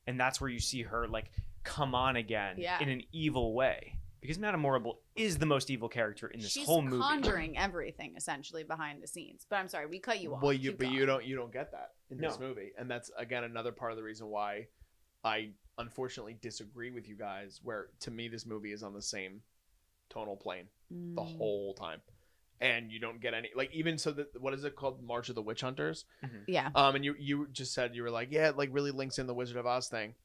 and that's where you see her like come on again Yeah. in an evil way, because Madame Morrible is the most evil character in this She's whole movie. conjuring everything essentially behind the scenes. But I'm sorry, we cut you off. Well, Keep but going. you don't get that in this No. movie, and that's again another part of the reason why I unfortunately disagree with you guys. Where to me this movie is on the same tonal plane the whole time, and you don't get any like even so that what is it called, March of the Witch Hunters? Yeah. And you just said you were like, yeah, it like really links in the Wizard of Oz thing.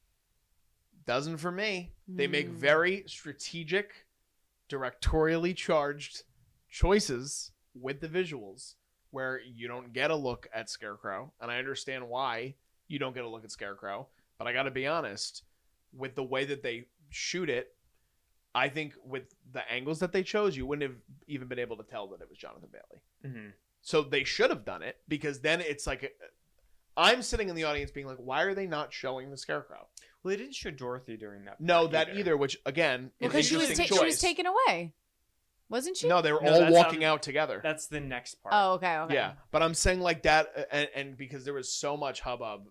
Doesn't for me. They make very strategic, directorially charged choices with the visuals where you don't get a look at Scarecrow, and I understand why you don't get a look at Scarecrow, but I got to be honest, with the way that they shoot it, I think with the angles that they chose, you wouldn't have even been able to tell that it was Jonathan Bailey. Mm-hmm. So they should have done it, because then it's like I'm sitting in the audience being like, why are they not showing the Scarecrow? Well, they didn't show Dorothy during that. No, part that either, which again, Well, an because she was interesting choice. taken away. Wasn't she? No, they were No, all that's, walking out together. That's the next part. Oh, okay. Yeah, but I'm saying like that, and because there was so much hubbub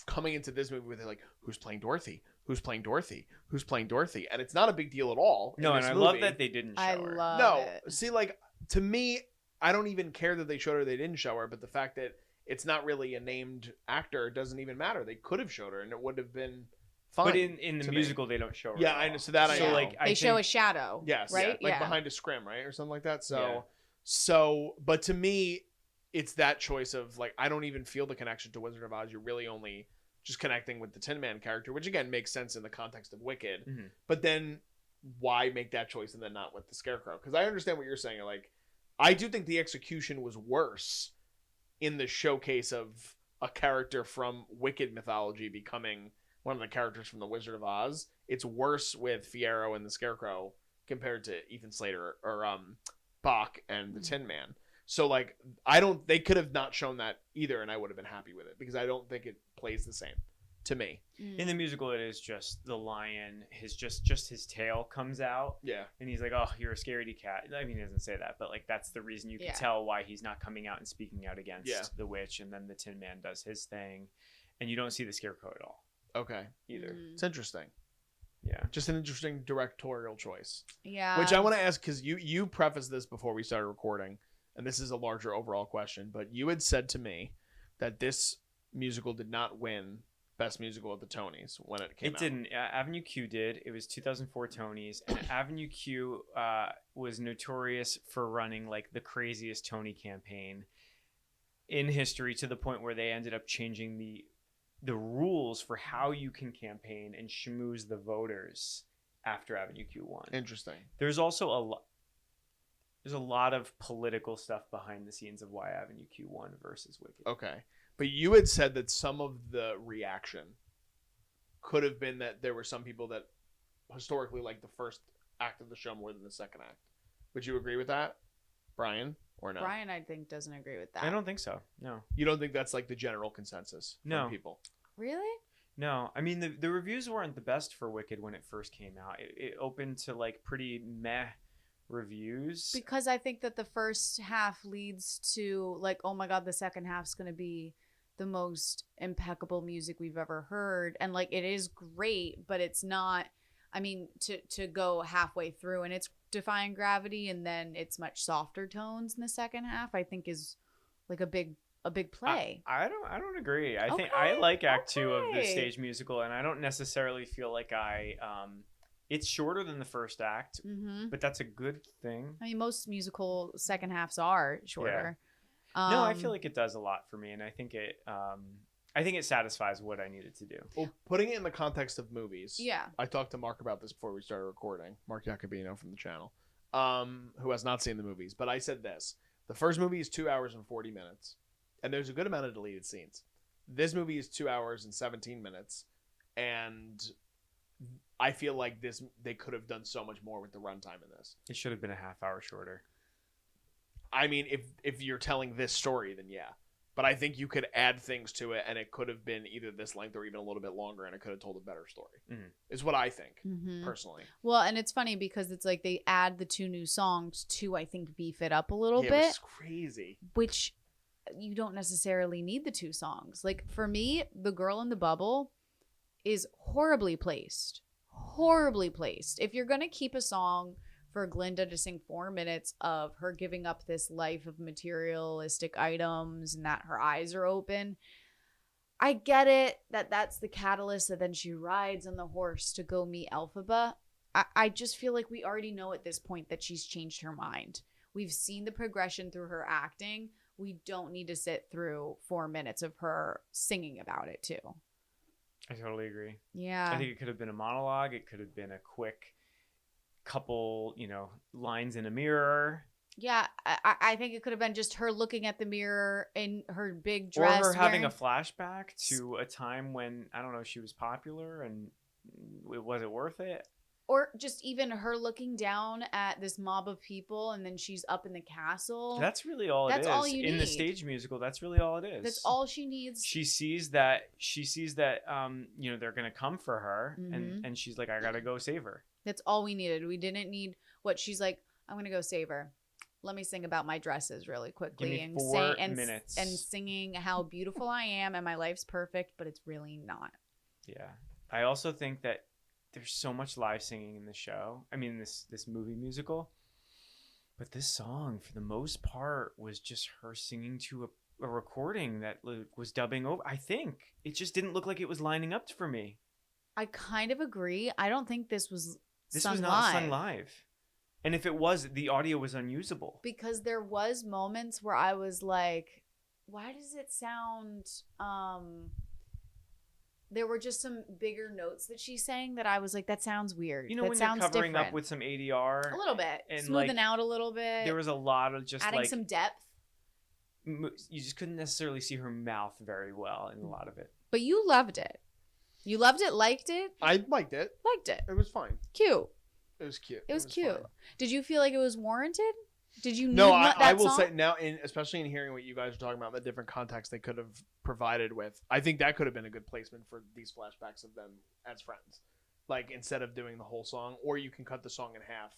coming into this movie where they're like, who's playing Dorothy? Who's playing Dorothy? Who's playing Dorothy? And it's not a big deal at all. No, in and this I movie. love that they didn't show I her. love No, it. see, like, to me, I don't even care that they showed her, they didn't show her, but the fact that it's not really a named actor doesn't even matter. They could have showed her, and it would have been fine. But in the to me. musical, they don't show her. Yeah, at I all. know. So that I So know. like, I They show a think- shadow. Yes, Right? like Yeah. behind a scrim, right, or something like that. Yeah. So, but to me, it's that choice of like, I don't even feel the connection to Wizard of Oz. You're really only just connecting with the Tin Man character, which again makes sense in the context of Wicked. Mhm. But then, why make that choice and then not with the Scarecrow? Because I understand what you're saying. Like, I do think the execution was worse in the showcase of a character from Wicked mythology becoming one of the characters from the Wizard of Oz. It's worse with Fiyero and the Scarecrow compared to Ethan Slater or Bach and the Tin Man. So like, they could have not shown that either, and I would have been happy with it because I don't think it plays the same to me. In the musical, it is just the lion. Just his tail comes out, Yeah. and he's like, "Oh, you're a scaredy cat." I mean, he doesn't say that, but like that's the reason you can Yeah. tell why he's not coming out and speaking out against Yeah. the witch. And then the Tin Man does his thing, and you don't see the Scarecrow at all Okay. either. It's interesting. Yeah. Just an interesting directorial choice. Yeah. Which I want to ask, because you prefaced this before we started recording, and this is a larger overall question, but you had said to me that this musical did not win Best Musical at the Tonys when it came out. It didn't. Avenue Q did. It was 2004 Tonys, and Avenue Q was notorious for running like the craziest Tony campaign in history, to the point where they ended up changing the rules for how you can campaign and schmooze the voters after Avenue Q won. Interesting. There's also there's a lot of political stuff behind the scenes of why Avenue Q won versus Wicked. Okay. But you had said that some of the reaction could have been that there were some people that historically liked the first act of the show more than the second act. Would you agree with that, Brian, or no? Brian, I think, doesn't agree with that. I don't think so. No. You don't think that's like the general consensus No. from people? Really? No, I mean the reviews weren't the best for Wicked when it first came out. It opened to like pretty meh reviews. Because I think that the first half leads to like, oh my god, the second half's gonna be the most impeccable music we've ever heard, and like it is great, but it's not. I mean, to go halfway through and it's Defying Gravity, and then it's much softer tones in the second half, I think is like a big play. I don't agree. I think Okay, I like Act 2 of the okay. stage musical, and I don't necessarily feel like it's shorter than the first act, Mm-hmm. but that's a good thing. I mean, most musical second halves are shorter. No, I feel like it does a lot for me, and I think it satisfies what I needed to do. Well, putting it in the context of movies. yeah. I talked to Mark about this before we started recording. Mark Jacobino from the channel, who has not seen the movies. But I said this. The first movie is 2 hours and 40 minutes. And there's a good amount of deleted scenes. This movie is 2 hours and 17 minutes. And I feel like they could have done so much more with the runtime in this. It should have been a half hour shorter. I mean, if you're telling this story, then yeah. But I think you could add things to it, and it could have been either this length or even a little bit longer, and it could have told a better story. Mhm. Is what I think, Mm-hmm. personally. Well, and it's funny because it's like they add the 2 new songs to, I think, beef it up a little Yeah, bit, it was crazy. which you don't necessarily need the 2 songs. Like for me, The Girl in the Bubble is horribly placed. Horribly placed. If you're going to keep a song for Glinda to sing 4 minutes of her giving up this life of materialistic items and that her eyes are open, I get it that that's the catalyst that then she rides on the horse to go meet Elphaba. I just feel like we already know at this point that she's changed her mind. We've seen the progression through her acting. We don't need to sit through 4 minutes of her singing about it too. I totally agree. Yeah. I think it could have been a monologue. It could have been a quick couple, lines in a mirror. Yeah, I think it could have been just her looking at the mirror in her big dress. Or her having wearing- a flashback to a time when, I don't know, she was popular and was it worth it? Or just even her looking down at this mob of people and then she's up in the castle. That's really all it is. That's all you In the need. stage musical, that's really all it is. That's all she needs. She sees that they're gonna come for her, Mhm. and she's like, I gotta go save her. That's all we needed. We didn't need what she's like, I'm gonna go save her. Let me sing about my dresses really quickly. Give me and 4 and minutes. and singing how beautiful I am and my life's perfect, but it's really not. Yeah. I also think that there's so much live singing in the show. I mean, this movie musical. But this song, for the most part, was just her singing to a recording that was dubbing over. I think it just didn't look like it was lining up for me. I kind of agree. I don't think this was This was not sung live. And if it was, the audio was unusable. Because there was moments where I was like, why does it sound there were just some bigger notes that she sang that I was like, that sounds weird. You know, that when sounds you're covering different. up with some ADR. A little bit. And Smoothing out a little bit. There was a lot of just adding some depth. You just couldn't necessarily see her mouth very well in a lot of it. But you loved it. You loved it, liked it? I liked it. Liked it. It was fine. Cute. It was cute. It was cute. fine. Did you feel like it was warranted? Did you No, need I that will song? say now, especially in hearing what you guys are talking about, the different context they could have provided with, I think that could have been a good placement for these flashbacks of them as friends. Like, instead of doing the whole song, or you can cut the song in half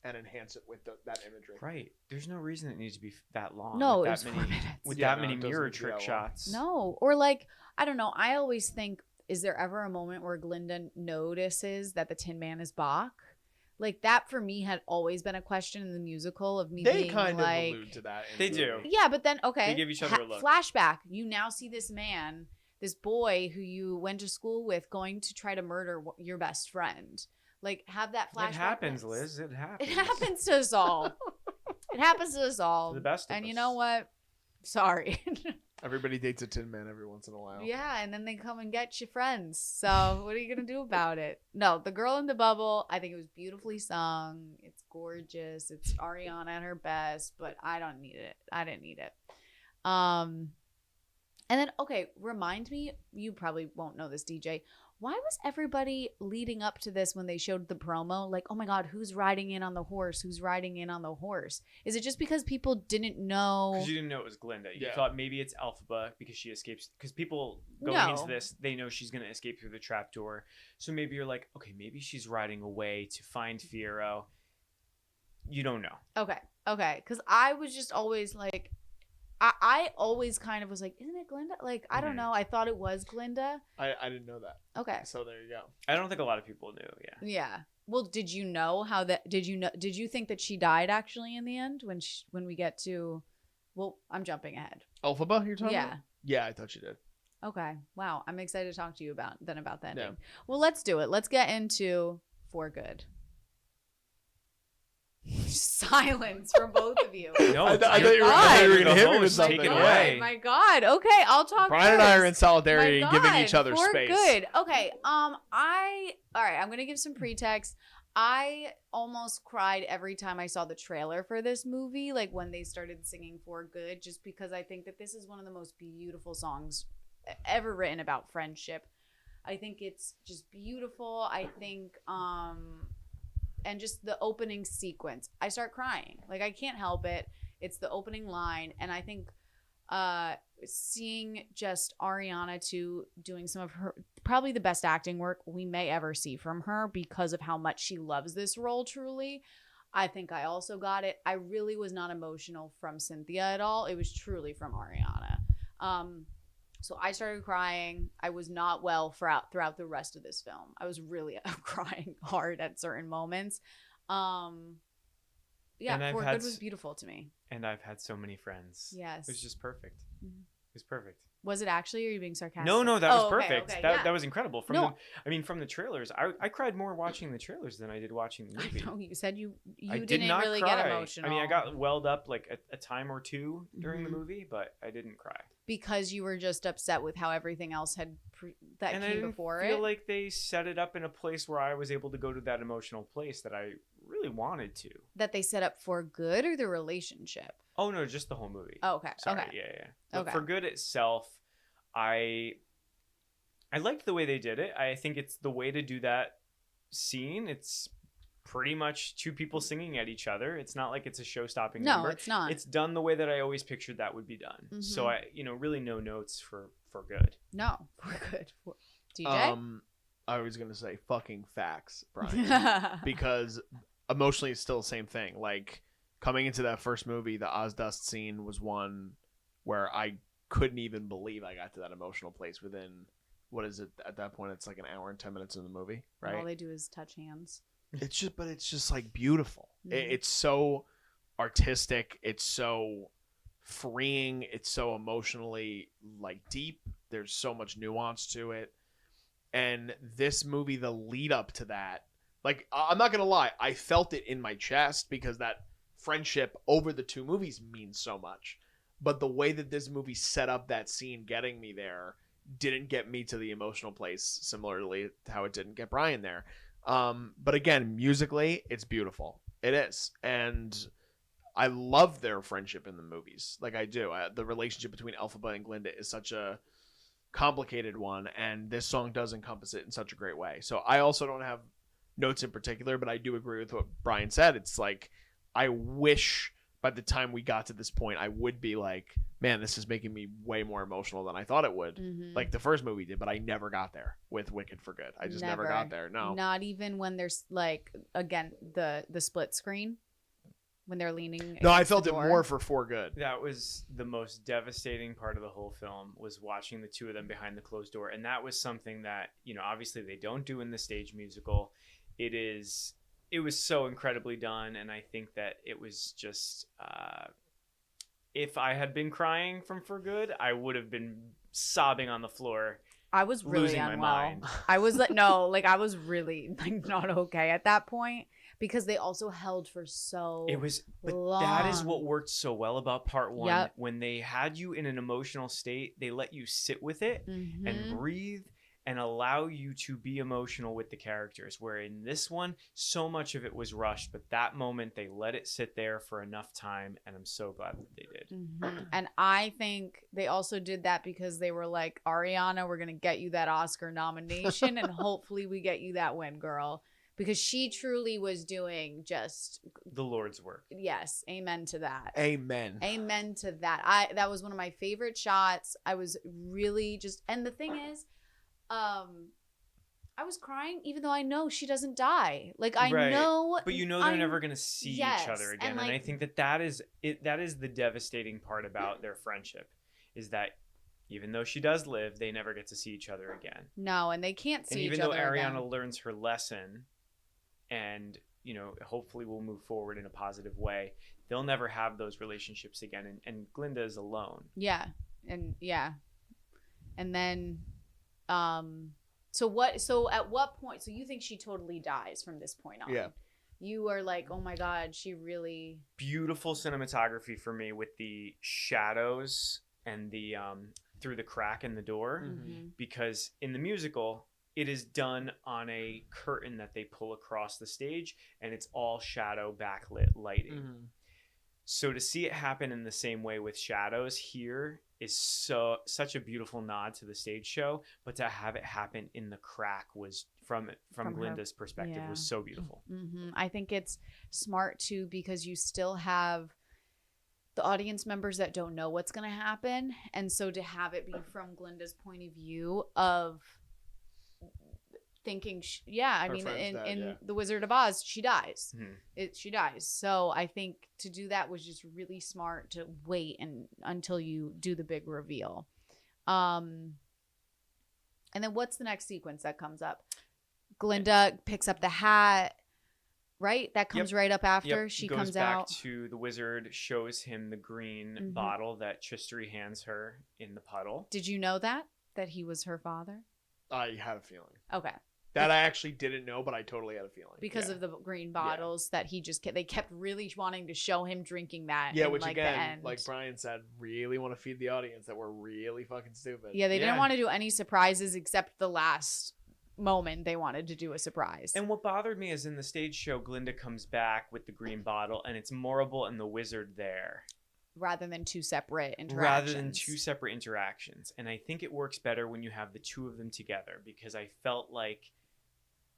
and enhance it with that imagery. Right. There's no reason it needs to be that long. No, with it was that 4 minutes. With Yeah, that no, many it doesn't mirror need to be trick that long. shots. No. Or like, I don't know. I always think, is there ever a moment where Glinda notices that the Tin Man is Bach? Like, that for me had always been a question in the musical of me They being kind like, of allude to that. in They the do. movie. yeah, but then, okay. They give each other a look. Flashback. You now see this man, this boy who you went to school with, going to try to murder your best friend. Like, have that flashback. It happens, once. Liz. It happens. It happens to us all. It happens to us all. To the best of And you us. know what? Sorry. Everybody dates a Tin Man every once in a while. Yeah, and then they come and get your friends. So what are you going to do about it? No, The Girl in the Bubble, I think it was beautifully sung. It's gorgeous. It's Ariana at her best, but I don't need it. I didn't need it. And then, okay, remind me, you probably won't know this, DJ. Why was everybody leading up to this when they showed the promo like, oh my God, who's riding in on the horse? Who's riding in on the horse? Is it just because people didn't know? Because you didn't know it was Glinda. You Yeah. thought maybe it's Elphaba because she escapes. Because people going No. into this, they know she's going to escape through the trapdoor. So maybe you're like, okay, maybe she's riding away to find Fiero. You don't know. Okay. Because I was just always like, I always kind of was like, isn't it Glinda? Like, I don't Mhm. know. I thought it was Glinda. I didn't know that. Okay. So there you go. I don't think a lot of people knew. Yeah. Yeah. Well, did you know how that? Did you think that she died actually in the end when we get to? Well, I'm jumping ahead. Elphaba, you're talking Yeah. about? Yeah, I thought you did. Okay. Wow. I'm excited to talk to you about that ending. Yeah. Well, let's do it. Let's get into For Good. Silence from both of you. No, I it's thought your- you were- I thought you were gonna hit me with host. something. Take it Yeah. away. My God. Okay, I'll talk. Brian and I are first. in solidarity My and giving God, each other For space. Good. Okay. All right. I'm gonna give some pretext. I almost cried every time I saw the trailer for this movie, like when they started singing For Good, just because I think that this is one of the most beautiful songs ever written about friendship. I think it's just beautiful. I think and just the opening sequence, I start crying. Like, I can't help it. It's the opening line, and I think seeing just Ariana too doing some of her probably the best acting work we may ever see from her because of how much she loves this role truly. I think I also got it. I really was not emotional from Cynthia at all. It was truly from Ariana. So I started crying. I was not well throughout the rest of this film. I was really crying hard at certain moments. Yeah, And I've For had Good was beautiful to me. And I've had so many friends. Yes. It was just perfect. Mhm. It was perfect. Was it actually, or are you being sarcastic? No, that was Oh, okay, perfect. okay, that yeah. that was incredible. No. From the trailers, I cried more watching the trailers than I did watching the movie. I know you said you I did didn't not really cry. get emotional. I mean, I got welled up like a time or two during the Mhm. movie, but I didn't cry. because you were just upset with how everything else had that And I came didn't before feel it. like they set it up in a place where I was able to go to that emotional place that I really wanted to. That they set up For Good or the relationship. Oh no, just the whole movie. Oh, okay. Sorry, Okay. yeah. But Okay. For Good itself, I liked the way they did it. I think it's the way to do that scene. It's pretty much two people singing at each other. It's not like it's a show-stopping No, number. it's not. It's done the way that I always pictured that would be done. Mhm. So I, really no notes for Good. No, For Good. DJ. I was gonna say fucking facts, Brian, because emotionally it's still the same thing. Like coming into that first movie, the Ozdust scene was one where I couldn't even believe I got to that emotional place within, what is it at that point? It's like an hour and 10 minutes in the movie, right? All they do is touch hands. It's just like beautiful. Mhm. It's so artistic. It's so freeing. It's so emotionally like deep. There's so much nuance to it. And this movie, the lead up to that, like I'm not gonna lie, I felt it in my chest because that friendship over the two movies means so much. But the way that this movie set up that scene getting me there didn't get me to the emotional place, similarly to how it didn't get Brian there. But again, musically, it's beautiful. It is. And I love their friendship in the movies. Like I do. The relationship between Elphaba and Glinda is such a complicated one, and this song does encompass it in such a great way. So I also don't have notes in particular, but I do agree with what Brian said. It's like, I wish by the time we got to this point, I would be like, man, this is making me way more emotional than I thought it would. Mhm. Like the first movie did, but I never got there with Wicked for Good. I just never got there. No. Not even when there's like, again, the split screen when they're leaning. No, I against felt the it door. more for Good. That was the most devastating part of the whole film, was watching the two of them behind the closed door. And that was something that, you know, obviously they don't do in the stage musical. It was so incredibly done. And I think that it was just, if I had been crying from For Good, I would have been sobbing on the floor. I was really losing my unwell. mind. I was like, no, like I was really like not okay at that point because they also held for so It was, but long. that is what worked so well about part one. Yep. When they had you in an emotional state, they let you sit with it Mhm. and breathe and allow you to be emotional with the characters. Where in this one, so much of it was rushed, but that moment they let it sit there for enough time, and I'm so glad that they did. Mhm. And I think they also did that because they were like, Ariana, we're gonna get you that Oscar nomination, and hopefully we get you that win, girl, because she truly was doing just The Lord's work. yes, amen to that. Amen. Amen to that. That was one of my favorite shots. I was really just, and the thing is, I was crying even though I know she doesn't die. Like I Right. know, But you know they're never going to see yes, each other again. and, And I like- think that is it. That is the devastating part about their friendship, is that even though she does live, they never get to see each other again. no, and they can't see And each even though other Ariana again. learns her lesson, and you know, hopefully will move forward in a positive way, they'll never have those relationships again. And Glinda is alone. Yeah, and then, So at what point? So you think she totally dies from this point on? Yeah. You are like, oh my god, she really. Beautiful cinematography for me with the shadows and the through the crack in the door. Mhm. Because in the musical, it is done on a curtain that they pull across the stage, and it's all shadow backlit lighting. Mm-hmm. So to see it happen in the same way with shadows here is such a beautiful nod to the stage show, but to have it happen in the crack was from From her- Glinda's perspective yeah. was so beautiful. I think it's smart too because you still have the audience members that don't know what's going to happen, and so to have it be from Glinda's point of view of thinking, I Her mean, friend's in dead, yeah. The Wizard of Oz, she dies. Mhm. She dies. So I think to do that was just really smart to wait until you do the big reveal. And then what's the next sequence that comes up? Glinda picks up the hat, right? That comes right up after she goes comes back out. to the wizard, shows him the green Mhm. bottle that Chistry hands her in the puddle. Did you know that he was her father? I had a feeling. Okay. That I actually didn't know, but I totally had a feeling. Because Yeah. of the green bottles that he just they kept really wanting to show him drinking that. Yeah, in, which like, the again, end. like Brian said, really want to feed the audience that we're really fucking stupid. Yeah, they didn't Yeah. want to do any surprises except the last moment they wanted to do a surprise. And what bothered me is in the stage show, Glinda comes back with the green bottle, and it's Morrible and the wizard there, rather than two separate interactions. rather than two separate interactions. And I think it works better when you have the two of them together, because I felt like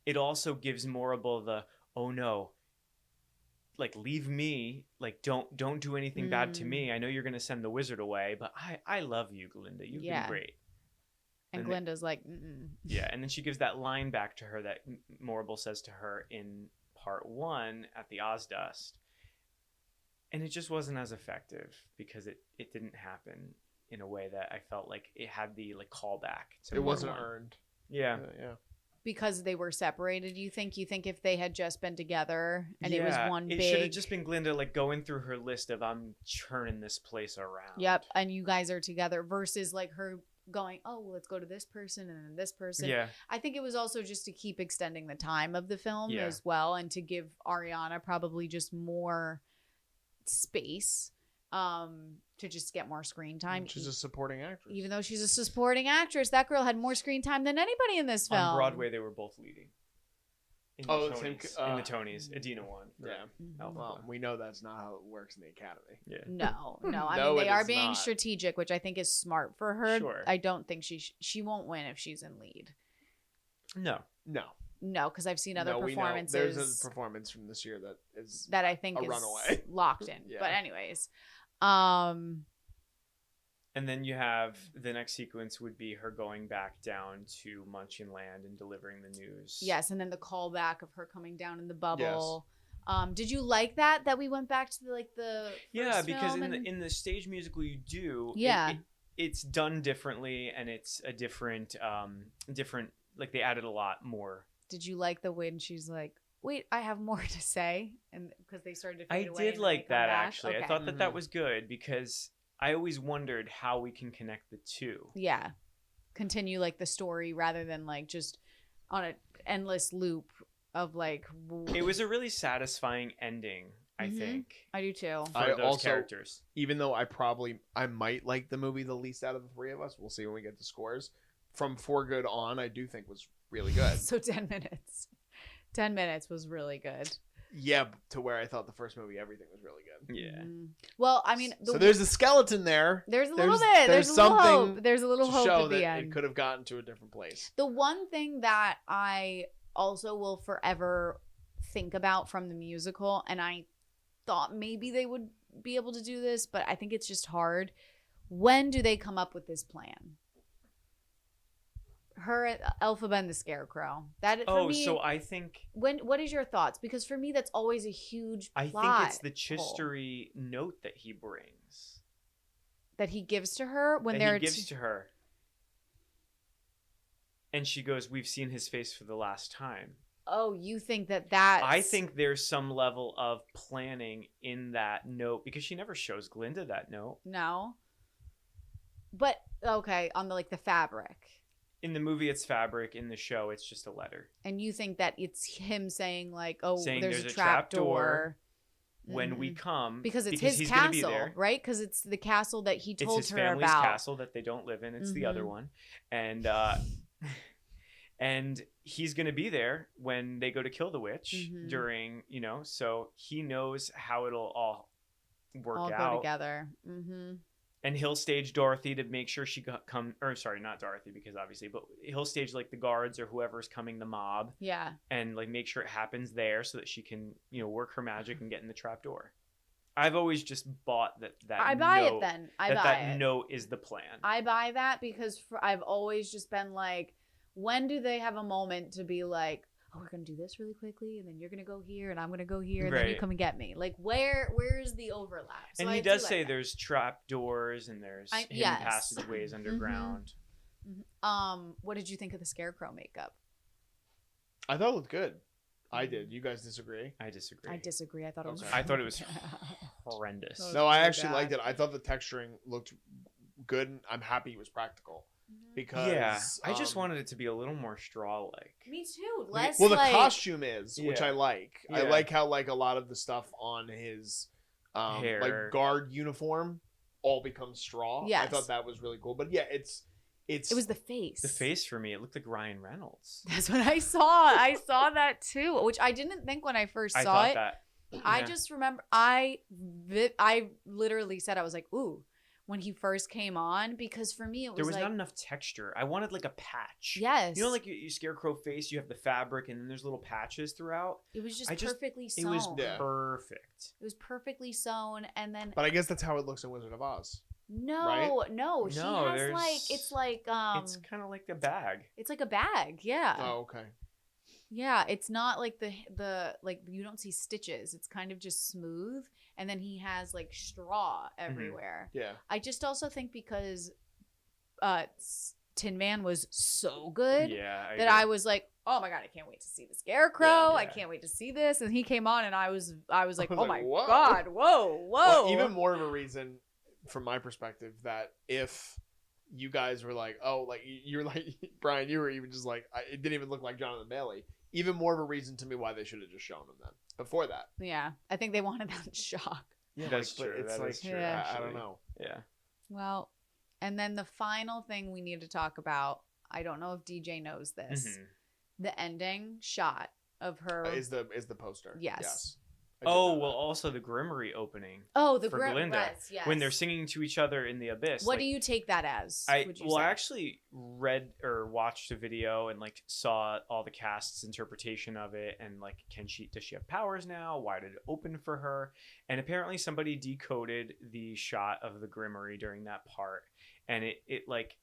it also gives Morrible the, oh no, like leave me, like don't do anything bad to me. I know you're gonna send the wizard away, but I love you, Glinda. You've been great. And and Glinda's like, mm-mm. Yeah, and then she gives that line back to her that Morrible says to her in part 1 at the Ozdust. And it just wasn't as effective because it didn't happen in a way that I felt like it had the like callback to It part wasn't 1. earned. Yeah. Yeah. Because they were separated, you think if they had just been together and it was one it big... should have just been Glinda like going through her list of I'm turning this place around. Yep, and you guys are together versus like her going, oh, well, let's go to this person and then this person. Yeah. I think it was also just to keep extending the time of the film Yeah. as well, and to give Ariana probably just more space to just get more screen time. She's a supporting actress. Even though she's a supporting actress, that girl had more screen time than anybody in this film. On Broadway, they were both leading. In the Oh, Tonys. same, In the Tonys. Adina won. for Yeah. Alpha Well, Blood. we know that's not how it works in the Academy. Yeah. No. I No, mean, they it are is being not. strategic, which I think is smart for her. Sure. I don't think she won't win if she's in lead. No. No, because I've seen other No, we know. performances There's a performance from this year that is that I think a is runaway. locked in. Yeah. But anyways, And then you have the next sequence would be her going back down to Munchenland and delivering the news. yes, and then the callback of her coming down in the bubble. Did you like that we went back to the Yeah, first because film in the stage musical you do. Yeah. It's done differently, and it's a different like they added a lot more. Did you like the when she's like, wait, I have more to say, and because they started to I fade away did and then like they come that back? actually. Okay. I thought that Mhm. was good because I always wondered how we can connect the two. Yeah, continue like the story rather than like just on an endless loop of like It was a really satisfying ending, I Mhm. think, I do too. for I those also- characters. even though I might like the movie the least out of the three of us. We'll see when we get the scores. From For Good on, I do think was really good. So 10 minutes. 10 minutes was really good. Yeah, to where I thought the first movie, everything was really good. Yeah. Mhm. Well, I mean, So there's a skeleton there there's a little there's- bit. there's There's a little something hope. There's a little to hope show at the that end. it could have gotten to a different place. The one thing that I also will forever think about from the musical, and I thought maybe they would be able to do this, but I think it's just hard. When do they come up with this plan? Her, Elphaba, and the Scarecrow. That for me. So I think What is your thoughts? Because for me, that's always a huge I plot think it's the hole chistery note that he brings. that he gives to her when that they're he gives to her. And she goes, "We've seen his face for the last time." Oh, you think that's... I think there's some level of planning in that note because she never shows Glinda that note. No. But okay, on the the fabric. In the movie, it's fabric. In the show, it's just a letter. And you think that it's him saying like, "Oh, Saying there's a there's a trap trap door door When we Mhm. come, because it's his he's gonna be castle, there. right? Because it's the castle that he It's told his her family's about. castle that they don't live in. It's the other Mhm. one, and and he's gonna be there when they go to kill the witch Mhm. during, so he knows how it'll all work All out. go together. Mm-hmm. And he'll stage Dorothy to make sure she not Dorothy because obviously, but he'll stage like the guards or whoever's coming, the mob, Yeah. and like make sure it happens there so that she can, work her magic and get in the trap door. I've always just bought that. I buy note, it then. I that buy that it. note is the plan. I buy that because I've always just been like, when do they have a moment to be like, oh, we're gonna do this really quickly, and then you're gonna go here, and I'm gonna go here, and then you Right. come and get me. Like, where's the overlap? So And I he do does like say that. there's trap doors and there's hidden yes. passageways underground. What did you think of the Scarecrow makeup? I thought it looked good. I did. You guys disagree? I disagree. I disagree. I thought it was. Okay. I thought it was horrendous. Oh, No, I really actually bad. liked it. I thought the texturing looked good. And I'm happy it was practical because Yeah, I just wanted it to be a little more straw-like. Me too. Less well, the like, costume is, which Yeah. I like. I Yeah. like how a lot of the stuff on his Hair. guard uniform all becomes straw. I Yes. thought that was really cool. But yeah, it's It was the face. The face for me, it looked like Ryan Reynolds. That's what I saw. I saw that too, which I didn't think when I first I saw thought it. that. I yeah. just remember I literally said, I was like, ooh, when he first came on, because for me it was, There was like, not enough texture. I wanted like a patch. yes, You know, like your scarecrow face, you have the fabric and then there's little patches throughout. it was just I just- perfectly It sewn. was Yeah. perfect. It was perfectly sewn, and then But I guess that's how it looks in Wizard of Oz. no, right? no, she No, has there's- like it's like It's kind of like a bag. it's like a bag, yeah. Oh, okay. Yeah, it's not like the like you don't see stitches. It's kind of just smooth, and then he has like straw everywhere. Yeah. I just also think because Tin Man was so good that I was like, oh my god, I can't wait to see the Scarecrow. Yeah. I can't wait to see this. And he came on, and I was like, oh my whoa. god, whoa. Well, even more of a reason from my perspective that if you guys were like, oh, like you're like Brian, you were even just like, it didn't even look like Jonathan Bailey. Even more of a reason to me why they should have just shown him then before that. Yeah, I think they wanted that shock. Yeah, that's like, true. It's That like is true. Yeah. I don't know. Yeah. Well, and then the final thing we need to talk about, I don't know if DJ knows this, the ending shot of her Is the poster? Yes. I did Oh know well, that. also the Grimmery opening. Oh, the for Glinda. Glinda, Yes. when they're singing to each other in the abyss. What like, do you take that as? I would you say? actually read or watched a video and like saw all the cast's interpretation of it and like does she have powers now? Why did it open for her? And apparently somebody decoded the shot of the Grimmery during that part, and it like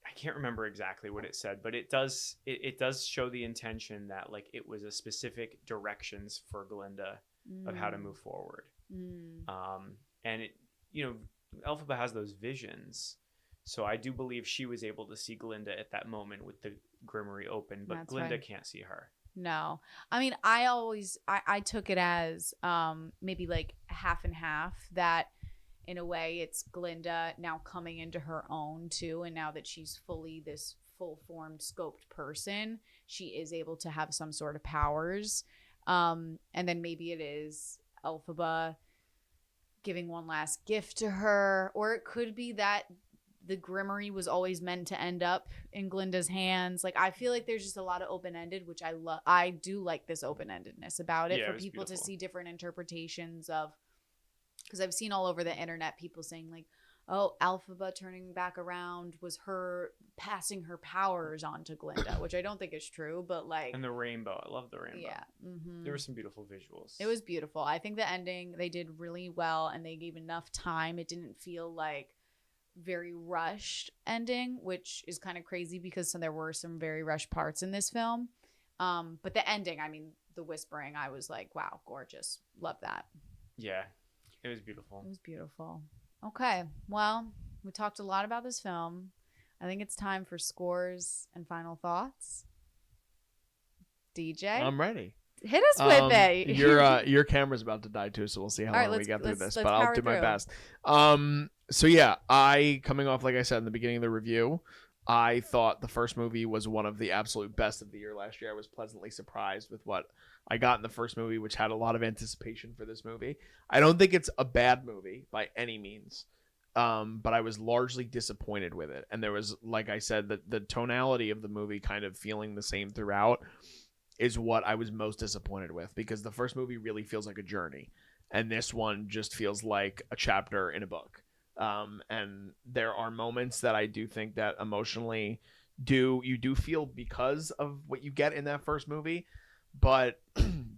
I can't remember exactly what it said, but it does show the intention that like it was a specific directions for Glinda of how to move forward. And it, Elphaba has those visions, so I do believe she was able to see Glinda at that moment with the Grimmery open, but That's Glinda right. can't see her. No, I mean, I took it as maybe like half and half, that in a way it's Glinda now coming into her own too, and now that she's fully this full-formed scoped person, she is able to have some sort of powers. And then maybe it is Elphaba giving one last gift to her, or it could be that the Grimmery was always meant to end up in Glinda's hands. Like, I feel like there's just a lot of open-ended, which I love. I do like this open-endedness about it, Yeah, for it was people to beautiful. see different interpretations of, because I've seen all over the internet people saying like, oh, Elphaba turning back around was her passing her powers onto Glinda, which I don't think is true, but like, And the rainbow, I love the rainbow. yeah. There were some beautiful visuals. It was beautiful. I think the ending, they did really well, and they gave enough time. It didn't feel like very rushed ending, which is kind of crazy because there were some very rushed parts in this film. But the ending, I mean, the whispering, I was like, wow, gorgeous. Love that. Yeah, it was beautiful. It was beautiful. Okay, well, we talked a lot about this film. I think it's time for scores and final thoughts. DJ, I'm ready. hit us with it. Your camera's about to die too, so we'll see how All right, long we get through this. let's But I'll power do my through. best. So yeah, I coming off like I said in the beginning of the review, I thought the first movie was one of the absolute best of the year last year. I was pleasantly surprised with what I got in the first movie, which had a lot of anticipation for this movie. I don't think it's a bad movie by any means. But I was largely disappointed with it. And there was, like I said, the tonality of the movie kind of feeling the same throughout is what I was most disappointed with, because the first movie really feels like a journey. And this one just feels like a chapter in a book. And there are moments that I do think that emotionally you do feel because of what you get in that first movie. But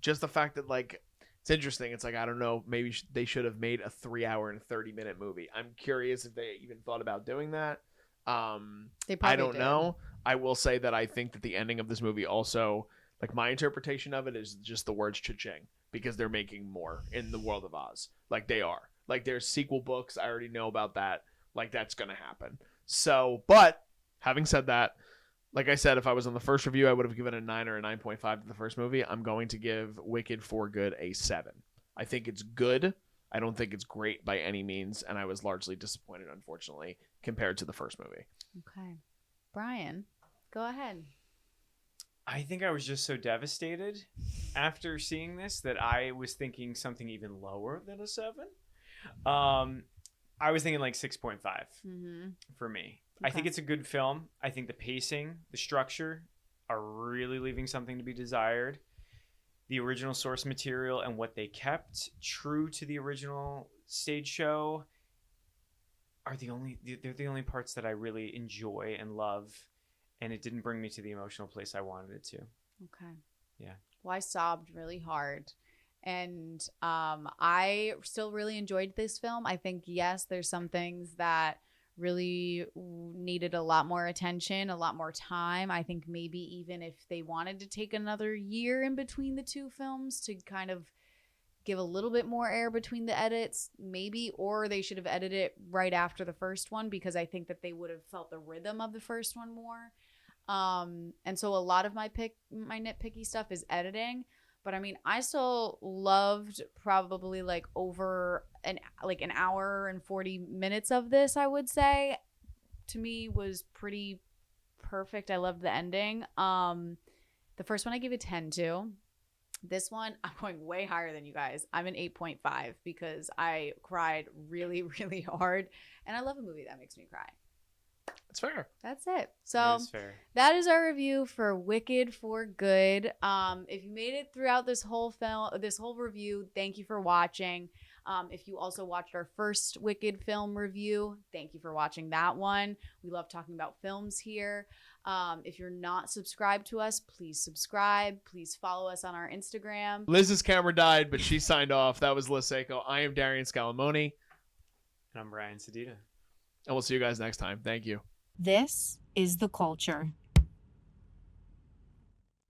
just the fact that, like, it's interesting. It's like, I don't know, maybe they should have made a 3-hour and 30-minute movie. I'm curious if they even thought about doing that. They probably I don't did. know. I will say that I think that the ending of this movie also, like, my interpretation of it is just the words cha-ching, because they're making more in the world of Oz. Like, they are. Like, there's sequel books. I already know about that. Like, that's going to happen. So, but having said that, like I said, if I was on the first review, I would have given a 9 or a 9.5 to the first movie. I'm going to give Wicked for Good a 7. I think it's good. I don't think it's great by any means, and I was largely disappointed, unfortunately, compared to the first movie. Okay. Brian, go ahead. I think I was just so devastated after seeing this that I was thinking something even lower than a 7. I was thinking like 6.5 for me. I think Okay. it's a good film. I think the pacing, the structure are really leaving something to be desired. The original source material and what they kept true to the original stage show are the only parts that I really enjoy and love, and it didn't bring me to the emotional place I wanted it to. Okay. Yeah. Well, I sobbed really hard. And I still really enjoyed this film. I think, yes, there's some things that really needed a lot more attention, a lot more time. I think maybe even if they wanted to take another year in between the two films to kind of give a little bit more air between the edits, maybe, or they should have edited it right after the first one, because I think that they would have felt the rhythm of the first one more. And so a lot of my nitpicky stuff is editing, but I mean, I still loved probably like over an hour and 40 minutes of this, I would say. To me was pretty perfect. I loved the ending. The first one I gave a 10 to. This one, I'm going way higher than you guys. I'm an 8.5 because I cried really, really hard. And I love a movie that makes me cry. That's fair. That's it. So that is our review for Wicked for Good. If you made it throughout this whole review, thank you for watching. If you also watched our first Wicked film review, thank you for watching that one. We love talking about films here. If you're not subscribed to us, please subscribe. Please follow us on our Instagram. Liz's camera died, but she signed off. That was Liz Seiko. I am Darian Scalamoni. And I'm Brian Sedita. And we'll see you guys next time. Thank you. This is The Culture.